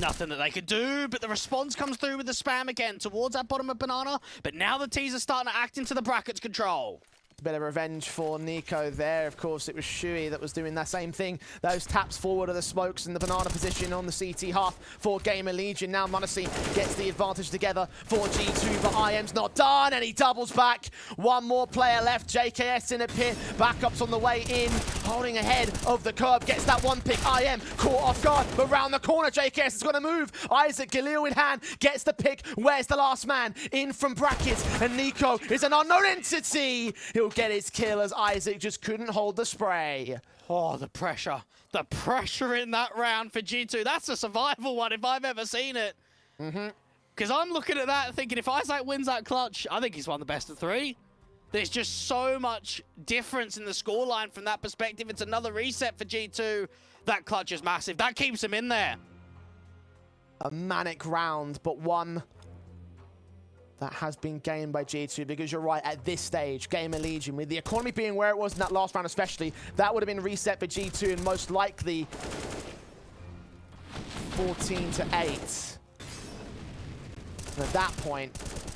Speaker 2: Nothing that they could do, but the response comes through with the spam again towards that bottom of Banana. But now the T's are starting to act into the brackets control.
Speaker 1: Bit of revenge for NiKo there. Of course, it was Shui that was doing that same thing. Those taps forward of the smokes in the banana position on the CT half for GamerLegion. Now Monacy gets the advantage together for G2, but IEM's not done, and he doubles back. One more player left. JKS in a pit. Backups on the way in, holding ahead of the curb. Gets that one pick. IEM caught off guard, but round the corner, JKS is going to move. Isaac Galil in hand gets the pick. Where's the last man? In from brackets, and NiKo is an unknown entity. He'll get his kill as Isaac just couldn't hold the spray.
Speaker 2: Oh, the pressure. The pressure in that round for G2. That's a survival one if I've ever seen it. Because I'm looking at that and thinking if Isaac wins that clutch, I think he's won the best of 3. There's just so much difference in the scoreline from that perspective. It's another reset for G2. That clutch is massive. That keeps him in there.
Speaker 1: A manic round, but one that has been gained by G2, because you're right, at this stage, GamerLegion, with the economy being where it was in that last round especially, that would have been reset for G2 and most likely 14-8. And at that point,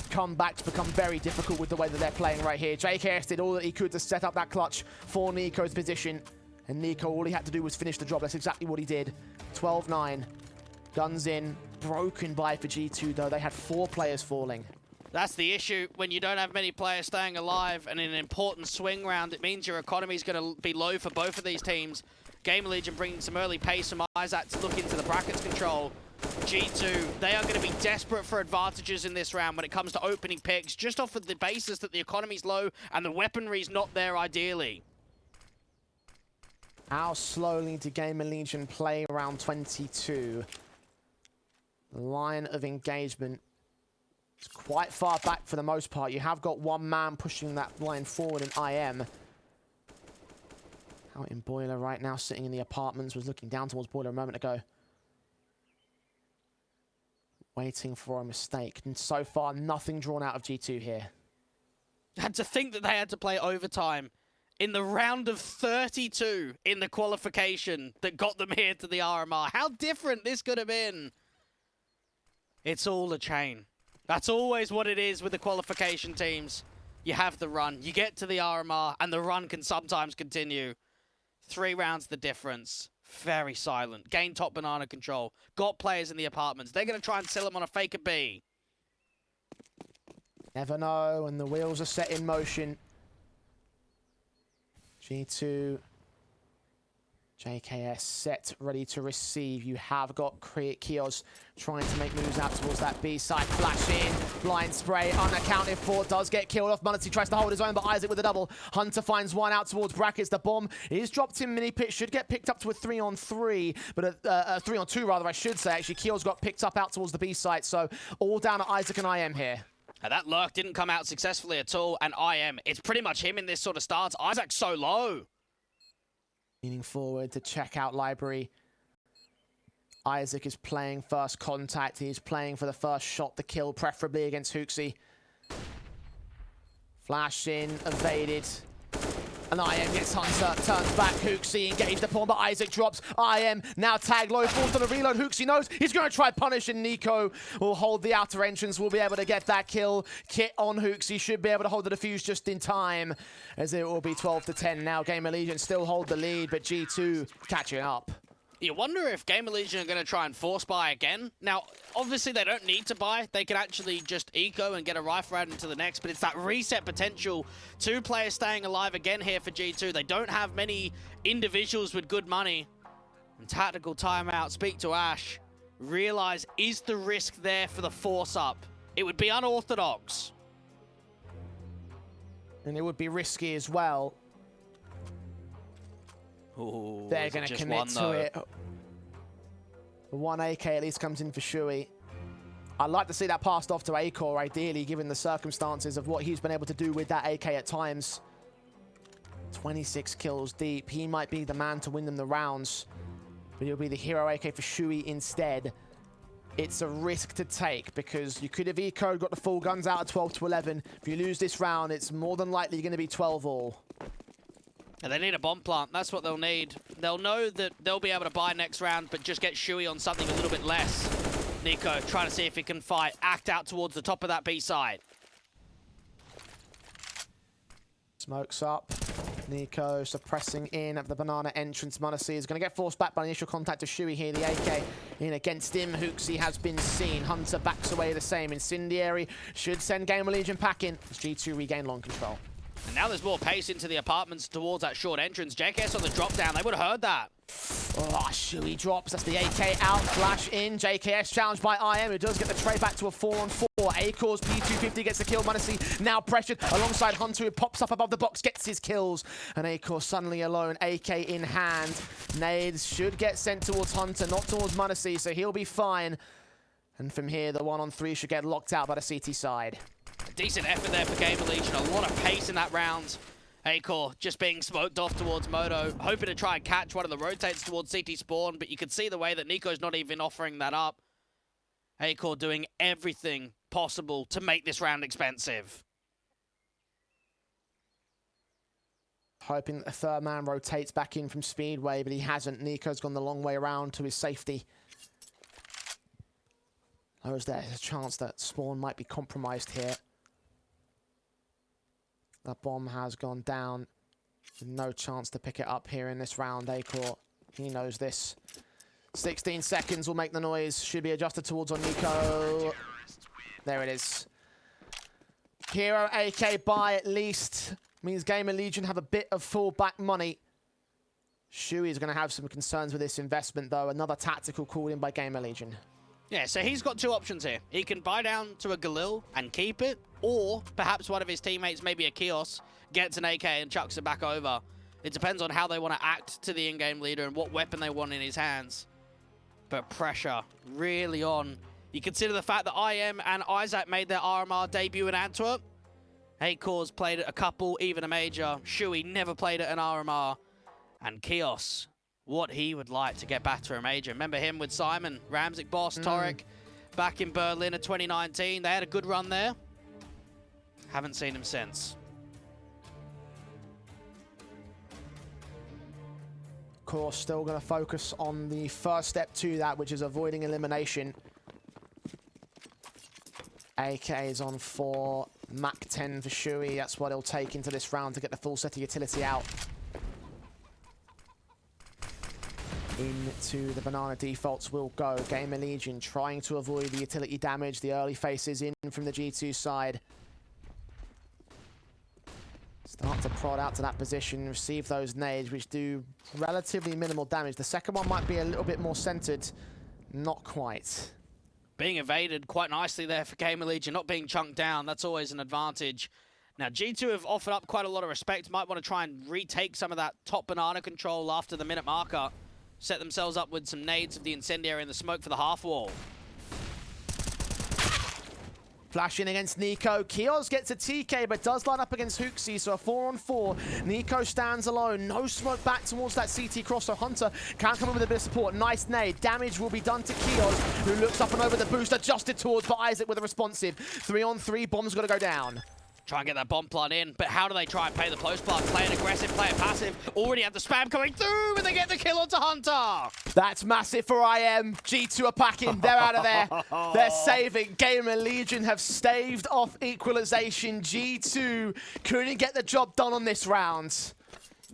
Speaker 1: comebacks become very difficult with the way that they're playing right here. JKS did all that he could to set up that clutch for NiKo's position, and NiKo, all he had to do was finish the job. That's exactly what he did. 12-9, guns in, broken by for G2 though. They had 4 players falling.
Speaker 2: That's the issue. When you don't have many players staying alive and in an important swing round, it means your economy is going to be low for both of these teams. GamerLegion bringing some early pace from Isaac to look into the brackets control. G2, they are going to be desperate for advantages in this round when it comes to opening picks, just off of the basis that the economy's low and the weaponry's not there ideally.
Speaker 1: How slowly did GamerLegion play round 22? The line of engagement is quite far back for the most part. You have got one man pushing that line forward in IM. Out in Boiler right now, sitting in the apartments, was looking down towards Boiler a moment ago. Waiting for a mistake. And so far, nothing drawn out of G2 here.
Speaker 2: And to think that they had to play overtime in the round of 32 in the qualification that got them here to the RMR. How different this could have been. It's all a chain. That's always what it is with the qualification teams. You have the run, you get to the RMR, and the run can sometimes continue. 3 rounds the difference. Very silent. Gain top banana control. Got players in the apartments. They're going to try and sell them on a faker B.
Speaker 1: Never know, and the wheels are set in motion. G2 JKS set, ready to receive. You have got Kios trying to make moves out towards that B side. Flash in, blind spray, unaccounted for, does get killed off. Munity tries to hold his own, but Isaac with a double. Hunter finds one out towards brackets. The bomb is dropped in mini pit, should get picked up to a 3-on-3, but a 3-on-2 rather, I should say. Actually, Kios got picked up out towards the B site, so all down at Isaac and IEM here.
Speaker 2: Now that lurk didn't come out successfully at all, and IEM, it's pretty much him in this sort of stance. Isaac's so low.
Speaker 1: Leaning forward to check out library. Isaac is playing first contact. He's playing for the first shot to kill, preferably against HooXi. Flash in, evaded. And IEM gets Hunter, turns back, HooXi engaged the pawn, but Isaac drops. IEM now tag low, falls to the reload. HooXi knows he's going to try punish, and NiKo will hold the outer entrance, will be able to get that kill. Kit on HooXi should be able to hold the defuse just in time, as it will be 12-10 now. GamerLegion still hold the lead, but G2 catching up.
Speaker 2: You wonder if GamerLegion are going to try and force buy again. Now, obviously they don't need to buy. They can actually just eco and get a rifle round into the next, but it's that reset potential. 2 players staying alive again here for G2. They don't have many individuals with good money. And tactical timeout, speak to Ash. Realize, is the risk there for the force up? It would be unorthodox.
Speaker 1: And it would be risky as well.
Speaker 2: Ooh,
Speaker 1: they're going to commit to it. The 1 AK at least comes in for Shui. I'd like to see that passed off to acoR, ideally, given the circumstances of what he's been able to do with that AK at times. 26 kills deep. He might be the man to win them the rounds, but he'll be the hero AK for Shui instead. It's a risk to take, because you could have eco'd, got the full guns out at 12-11. If you lose this round, it's more than likely going to be 12-all.
Speaker 2: And they need a bomb plant. That's what they'll need. They'll know that they'll be able to buy next round, but just get Shui on something a little bit less. NiKo trying to see if he can fight. Act out towards the top of that B side.
Speaker 1: Smokes up. NiKo suppressing in at the banana entrance. Munity is going to get forced back by initial contact to Shui here. The AK in against him. HooXi has been seen. Hunter backs away the same. Incendiary should send GamerLegion packing as G2 regain long control.
Speaker 2: And now there's more pace into the apartments towards that short entrance. JKS on the drop down. They would have heard that.
Speaker 1: Oh, Shui drops. That's the AK out. Flash in. JKS challenged by IEM, who does get the trade back to a 4-on-4. acoR's P250 gets the kill. Munity now pressured alongside Hunter, who pops up above the box, gets his kills. And acoR suddenly alone, AK in hand. Nades should get sent towards Hunter, not towards Munity, so he'll be fine. And from here, the 1-on-3 should get locked out by the CT side.
Speaker 2: Decent effort there for GamerLegion. A lot of pace in that round. acoR just being smoked off towards Moto, hoping to try and catch one of the rotates towards CT spawn, but you can see the way that NiKo's not even offering that up. acoR doing everything possible to make this round expensive.
Speaker 1: Hoping that the third man rotates back in from Speedway, but he hasn't. NiKo's gone the long way around to his safety. Or is there a chance that spawn might be compromised here? That bomb has gone down. No chance to pick it up here in this round. acoR, he knows this. 16 seconds will make the noise. Should be adjusted towards on NiKo. There it is. Hero AK buy at least. Means GamerLegion have a bit of fallback money. Shui is going to have some concerns with this investment, though. Another tactical called in by GamerLegion.
Speaker 2: Yeah, so he's got 2 options here. He can buy down to a Galil and keep it, or perhaps one of his teammates, maybe a Kios, gets an AK and chucks it back over. It depends on how they want to act to the in-game leader and what weapon they want in his hands. But pressure really on. You consider the fact that IEM and Isaac made their RMR debut in Antwerp. acoR's played at a couple, even a major. Shui never played at an RMR. And Kios, what he would like to get back to a major. Remember him with Simon, Ramzik Boss, Torek, back in Berlin in 2019. They had a good run there. Haven't seen him since.
Speaker 1: Of course, still going to focus on the first step to that, which is avoiding elimination. AK is on 4, Mach 10 for Shui. That's what he'll take into this round to get the full set of utility out. Into the banana defaults will go. GamerLegion trying to avoid the utility damage. The early faces in from the G2 side. Start to prod out to that position, receive those nades, which do relatively minimal damage. The second one might be a little bit more centered. Not quite.
Speaker 2: Being evaded quite nicely there for GamerLegion, not being chunked down, that's always an advantage. Now, G2 have offered up quite a lot of respect. Might want to try and retake some of that top banana control after the minute marker. Set themselves up with some nades of the incendiary and the smoke for the half wall.
Speaker 1: Flashing against NiKo. akiOR gets a TK, but does line up against HooXi, so a 4-on-4. NiKo stands alone. No smoke back towards that CT cross, so Hunter can come in with a bit of support. Nice nade. Damage will be done to akiOR, who looks up and over the boost, adjusted towards, but Isaac with a responsive. 3-on-3, bomb's got to go down.
Speaker 2: Try and get that bomb plant in, but how do they try and play the post plant? Play it aggressive, play it passive. Already had the spam coming through, and they get the kill onto Hunter.
Speaker 1: That's massive for IEM. G2 are packing. They're out of there. They're saving. GamerLegion have staved off equalization. G2 couldn't get the job done on this round.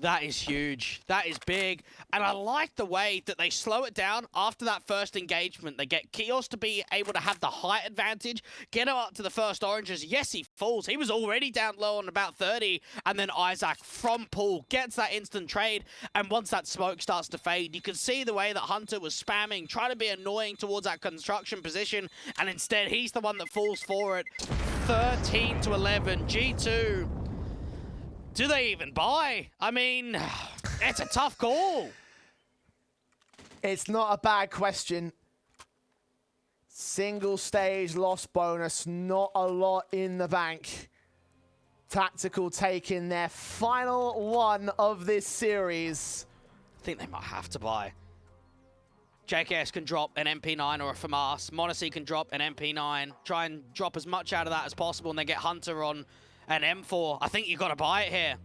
Speaker 2: That is huge. That is big. And I like the way that they slow it down after that first engagement. They get akiOR to be able to have the height advantage, get him up to the first oranges. Yes, he falls. He was already down low on about 30. And then Isaac from pool gets that instant trade. And once that smoke starts to fade, you can see the way that Hunter was spamming, trying to be annoying towards that construction position. And instead, he's the one that falls for it. 13-11. G2. Do they even buy? I mean, it's a tough call.
Speaker 1: It's not a bad question. Single stage loss bonus, not a lot in the bank. Tactical taking their final one of this series.
Speaker 2: I think they might have to buy. JKS can drop an MP9 or a FAMAS. m0NESY can drop an MP9. Try and drop as much out of that as possible and then get Hunter on an M4. I think you've got to buy it here.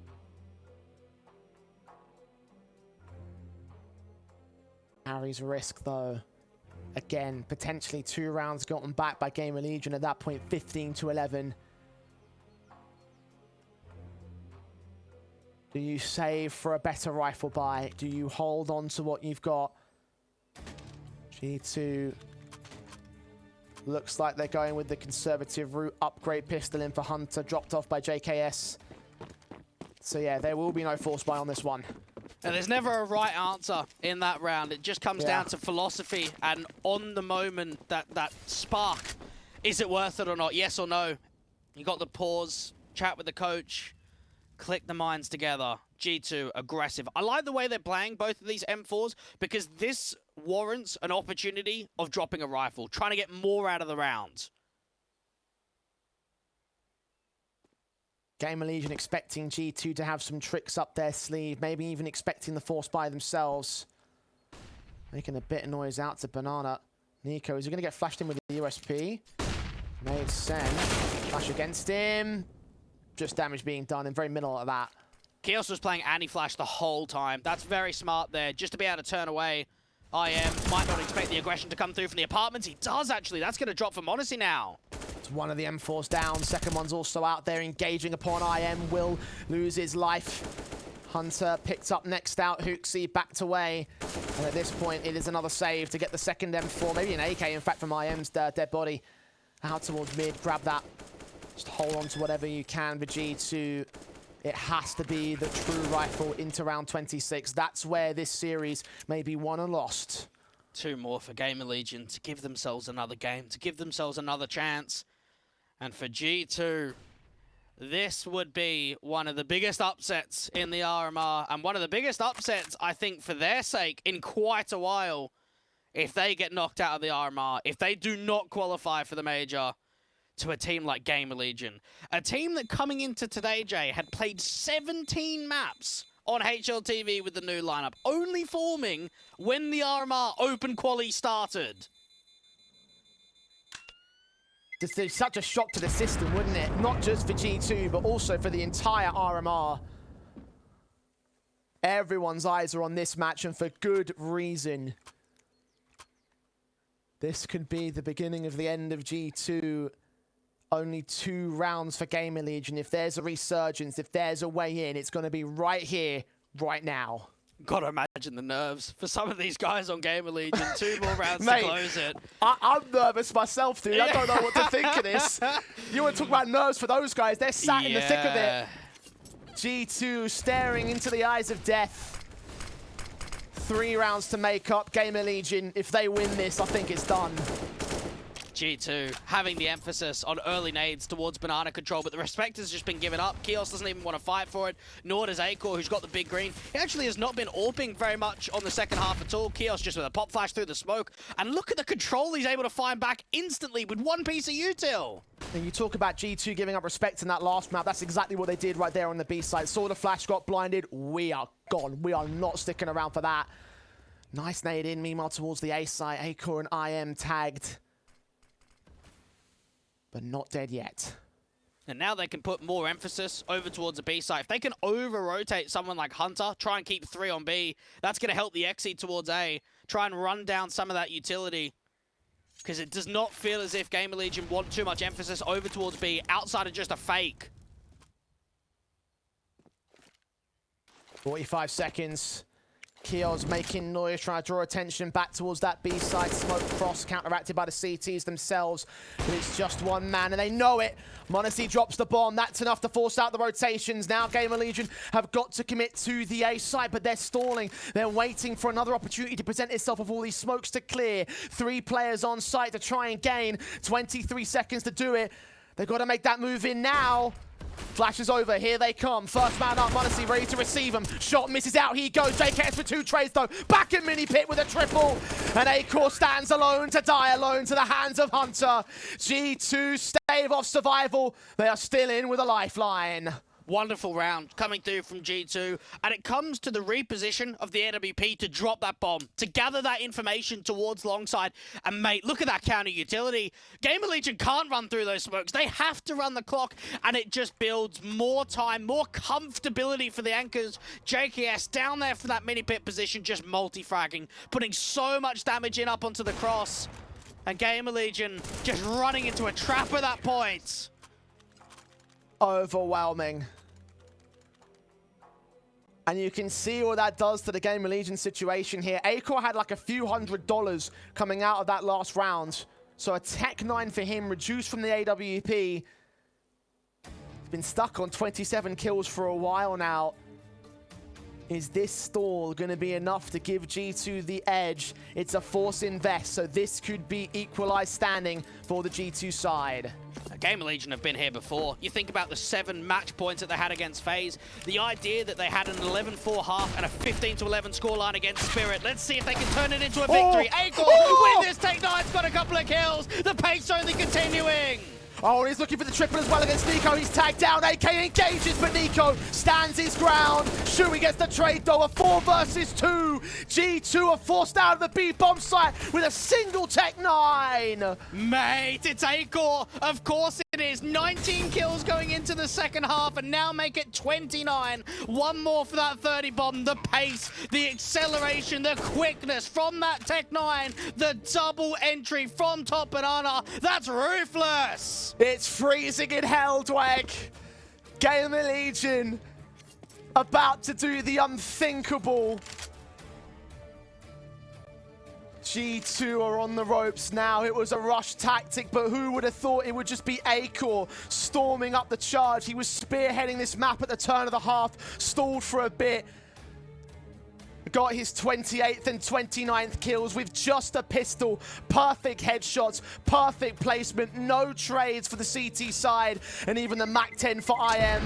Speaker 1: Harry's risk, though. Again, potentially 2 rounds gotten back by GamerLegion at that point, 15-11. Do you save for a better rifle buy? Do you hold on to what you've got? G2 looks like they're going with the conservative route. Upgrade pistol in for Hunter, dropped off by JKS. So yeah, there will be no force buy on this one.
Speaker 2: And there's never a right answer in that round. It just comes down to philosophy and on the moment, that spark. Is it worth it or not? Yes or no? You got the pause, chat with the coach, click the minds together. G2, aggressive. I like the way they're playing both of these M4s because this warrants an opportunity of dropping a rifle, trying to get more out of the round.
Speaker 1: GamerLegion expecting G2 to have some tricks up their sleeve, maybe even expecting the force by themselves. Making a bit of noise out to Banana. NiKo, is he going to get flashed in with the USP? Made sense. Flash against him. Just damage being done in very middle of that.
Speaker 2: akiOR was playing anti-flash the whole time. That's very smart there, just to be able to turn away. IEM might not expect the aggression to come through from the apartments. He does, actually. That's going to drop for m0NESY now.
Speaker 1: It's one of the M4s down. Second one's also out there engaging upon IEM. Will lose his life. Hunter picked up next out. HooXi backed away. And at this point, it is another save to get the second M4. Maybe an AK, in fact, from IEM's dead body. Out towards mid. Grab that. Just hold on to whatever you can for G2. It has to be the true rifle into round 26. That's where this series may be won and lost.
Speaker 2: 2 more for GamerLegion to give themselves another game, to give themselves another chance. And for G2, this would be one of the biggest upsets in the RMR, and one of the biggest upsets, I think, for their sake in quite a while. If they get knocked out of the RMR, if they do not qualify for the major, to a team like GamerLegion. A team that coming into today, Jay, had played 17 maps on HLTV with the new lineup, only forming when the RMR Open Quali started.
Speaker 1: It's such a shock to the system, wouldn't it? Not just for G2, but also for the entire RMR. Everyone's eyes are on this match, and for good reason. This could be the beginning of the end of G2. Only 2 rounds for GamerLegion. If there's a resurgence, if there's a way in, it's going to be right here, right now.
Speaker 2: Gotta imagine the nerves for some of these guys on GamerLegion. 2 more rounds
Speaker 1: Mate,
Speaker 2: to close it.
Speaker 1: I'm nervous myself, dude. I don't know what to think of this. You want to talk about nerves for those guys? They're sat in the thick of it. G2 staring into the eyes of death. 3 rounds to make up. GamerLegion, if they win this, I think it's done.
Speaker 2: G2 having the emphasis on early nades towards banana control, but the respect has just been given up. Kios doesn't even want to fight for it, nor does acoR, who's got the big green. He actually has not been AWPing very much on the second half at all. Kios just with a pop flash through the smoke, and look at the control he's able to find back instantly with 1 piece of util.
Speaker 1: And you talk about G2 giving up respect in that last map. That's exactly what they did right there on the B side. Saw the flash, got blinded. We are gone. We are not sticking around for that. Nice nade in, meanwhile, towards the A side. acoR and IEM tagged, but not dead yet.
Speaker 2: And now they can put more emphasis over towards the B side. If they can over-rotate someone like Hunter, try and keep 3 on B, that's going to help the exit towards A. Try and run down some of that utility. Because it does not feel as if GamerLegion want too much emphasis over towards B, outside of just a fake.
Speaker 1: 45 seconds. Keo's making noise, trying to draw attention back towards that B side. Smoke cross counteracted by the CTs themselves. But it's just 1 man, and they know it. m0NESY drops the bomb. That's enough to force out the rotations. Now GamerLegion have got to commit to the A side, but they're stalling. They're waiting for another opportunity to present itself with all these smokes to clear. 3 players on site to try and gain. 23 seconds to do it. They've got to make that move in now. Flash is over, here they come. First man up, m0NESY ready to receive him. Shot misses out, he goes. JKS with 2 trades though. Back in mini pit with a triple. And acoR stands alone to die alone to the hands of Hunter. G2 stave off survival. They are still in with a lifeline.
Speaker 2: Wonderful round coming through from G2, and it comes to the reposition of the AWP to drop that bomb, to gather that information towards longside. And mate, look at that counter utility. GamerLegion can't run through those smokes. They have to run the clock, and it just builds more time, more comfortability for the anchors. JKS down there for that mini pit position, just multi-fragging, putting so much damage in up onto the cross. And GamerLegion just running into a trap at that point.
Speaker 1: Overwhelming. And you can see what that does to the GamerLegion situation here. acoR had like a few $100 coming out of that last round. So a Tech 9 for him, reduced from the AWP. He's been stuck on 27 kills for a while now. Is this stall going to be enough to give G2 the edge? It's a force invest, so this could be equalized standing for the G2 side.
Speaker 2: GamerLegion have been here before. You think about the 7 match points that they had against FaZe. The idea that they had an 11-4 half and a 15-11 scoreline against Spirit. Let's see if they can turn it into a victory. acoR with this Tech 9's got a couple of kills. The pace only continuing.
Speaker 1: Oh, and he's looking for the triple as well against NiKo. He's tagged down. AK engages, but NiKo stands his ground. Shuey gets the trade, though. A 4 versus 2. G2 are forced out of the B bomb site with a single Tech 9.
Speaker 2: Mate, it's acoR. Of course it is. 19 kills going into the second half, and now make it 29. 1 more for that 30 bomb. The pace, the acceleration, the quickness from that Tech 9. The double entry from top banana. That's ruthless.
Speaker 1: It's freezing in hell, Dweg. GamerLegion about to do the unthinkable. G2 are on the ropes now. It was a rush tactic, but who would have thought it would just be acoR storming up the charge? He was spearheading this map at the turn of the half, stalled for a bit. Got his 28th and 29th kills with just a pistol. Perfect headshots, perfect placement, no trades for the CT side, and even the MAC-10 for IEM.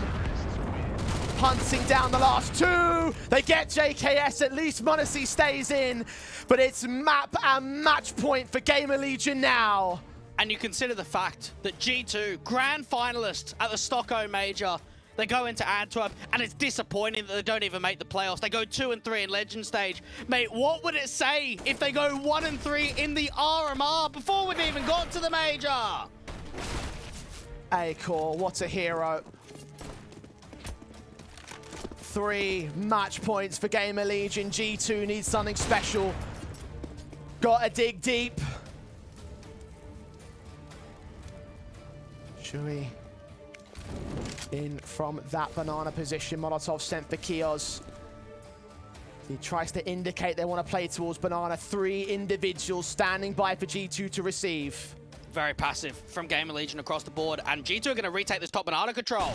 Speaker 1: Hunting down the last 2. They get JKS, at least m0NESY stays in, but it's map and match point for GamerLegion now.
Speaker 2: And you consider the fact that G2, grand finalists at the Stockholm Major, they go into Antwerp, and it's disappointing that they don't even make the playoffs. They go 2 and 3 in Legend stage. Mate, what would it say if they go 1 and 3 in the RMR before we've even got to the Major?
Speaker 1: acoR, what a hero. 3 match points for GamerLegion. G2 needs something special. Gotta dig deep. Shuey in from that banana position. Molotov sent for Kios. He tries to indicate they want to play towards banana. 3 individuals standing by for G2 to receive.
Speaker 2: Very passive from GamerLegion across the board, and G2 are going to retake this top banana control.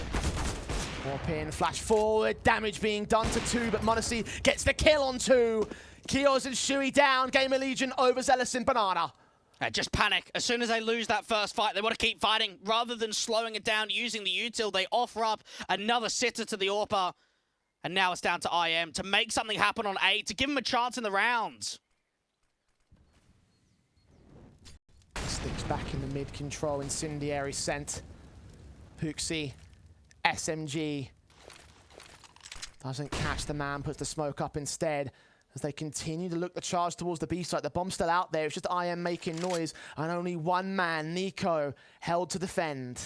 Speaker 1: Warp in, flash forward, damage being done to 2, but m0NESY gets the kill on 2. Kios and Shui down, GamerLegion overzealous in Banana.
Speaker 2: Just panic. As soon as they lose that first fight, they want to keep fighting. Rather than slowing it down using the util, they offer up another sitter to the AWPer. And now it's down to IEM to make something happen on A, to give him a chance in the rounds.
Speaker 1: Sticks back in the mid control, incendiary sent. HooXi, SMG. Doesn't catch the man, puts the smoke up instead. As they continue to look the charge towards the B site. The bomb's still out there, it's just IEM making noise. And only one man, NiKo, held to defend.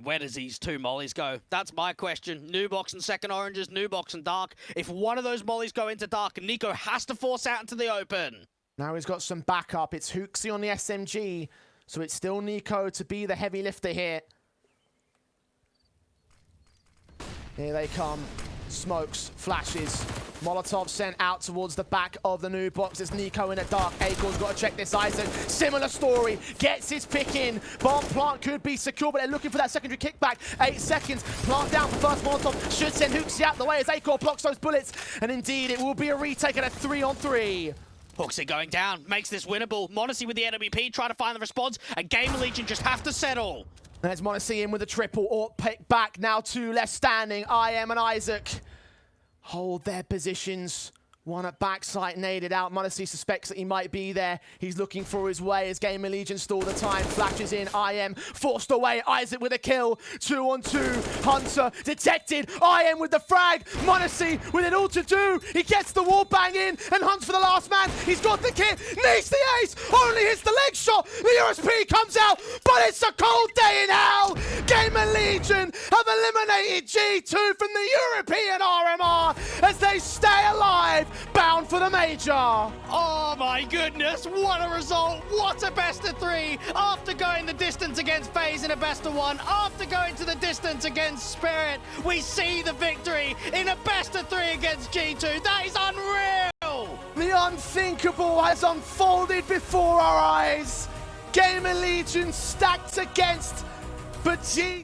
Speaker 2: Where does these 2 mollies go? That's my question. Nubox and second oranges, Nubox and dark. If one of those mollies go into dark, NiKo has to force out into the open.
Speaker 1: Now he's got some backup. It's HooXi on the SMG. So it's still NiKo to be the heavy lifter here. Here they come. Smokes, flashes. Molotov sent out towards the back of the new box. It's NiKo in a dark. acoR's got to check this Isaac. Similar story. Gets his pick in. Bomb plant could be secure, but they're looking for that secondary kickback. 8 seconds. Plant down for first Molotov. Should send HooXi out the way as acoR blocks those bullets. And indeed, it will be a retake at a 3-on-3.
Speaker 2: HooXi going down. Makes this winnable. m0NESY with the NWP. Try to find the response. And GamerLegion just have to settle.
Speaker 1: There's m0NESY in with a triple. Or pick back. Now 2 left standing. IEM and Isaac hold their positions. One at backside, naded out. m0NESY suspects that he might be there. He's looking for his way as GamerLegion stall the time. Flashes in. IEM forced away. Isaac with a kill. 2-on-2. Hunter detected. IEM with the frag. m0NESY with it all to do. He gets the wall bang in and hunts for the last man. He's got the kit. Needs the ace. Only hits the leg shot. The USP comes out, but it's a cold day in hell. GamerLegion have eliminated G2 from the European RMR as they stay alive. Bound for the major.
Speaker 2: Oh my goodness, what a result. What a best of 3. After going the distance against FaZe in a best of 1, after going to the distance against Spirit, we see the victory in a best of 3 against G2. That is unreal.
Speaker 1: The unthinkable has unfolded before our eyes. GamerLegion stacked against, but G2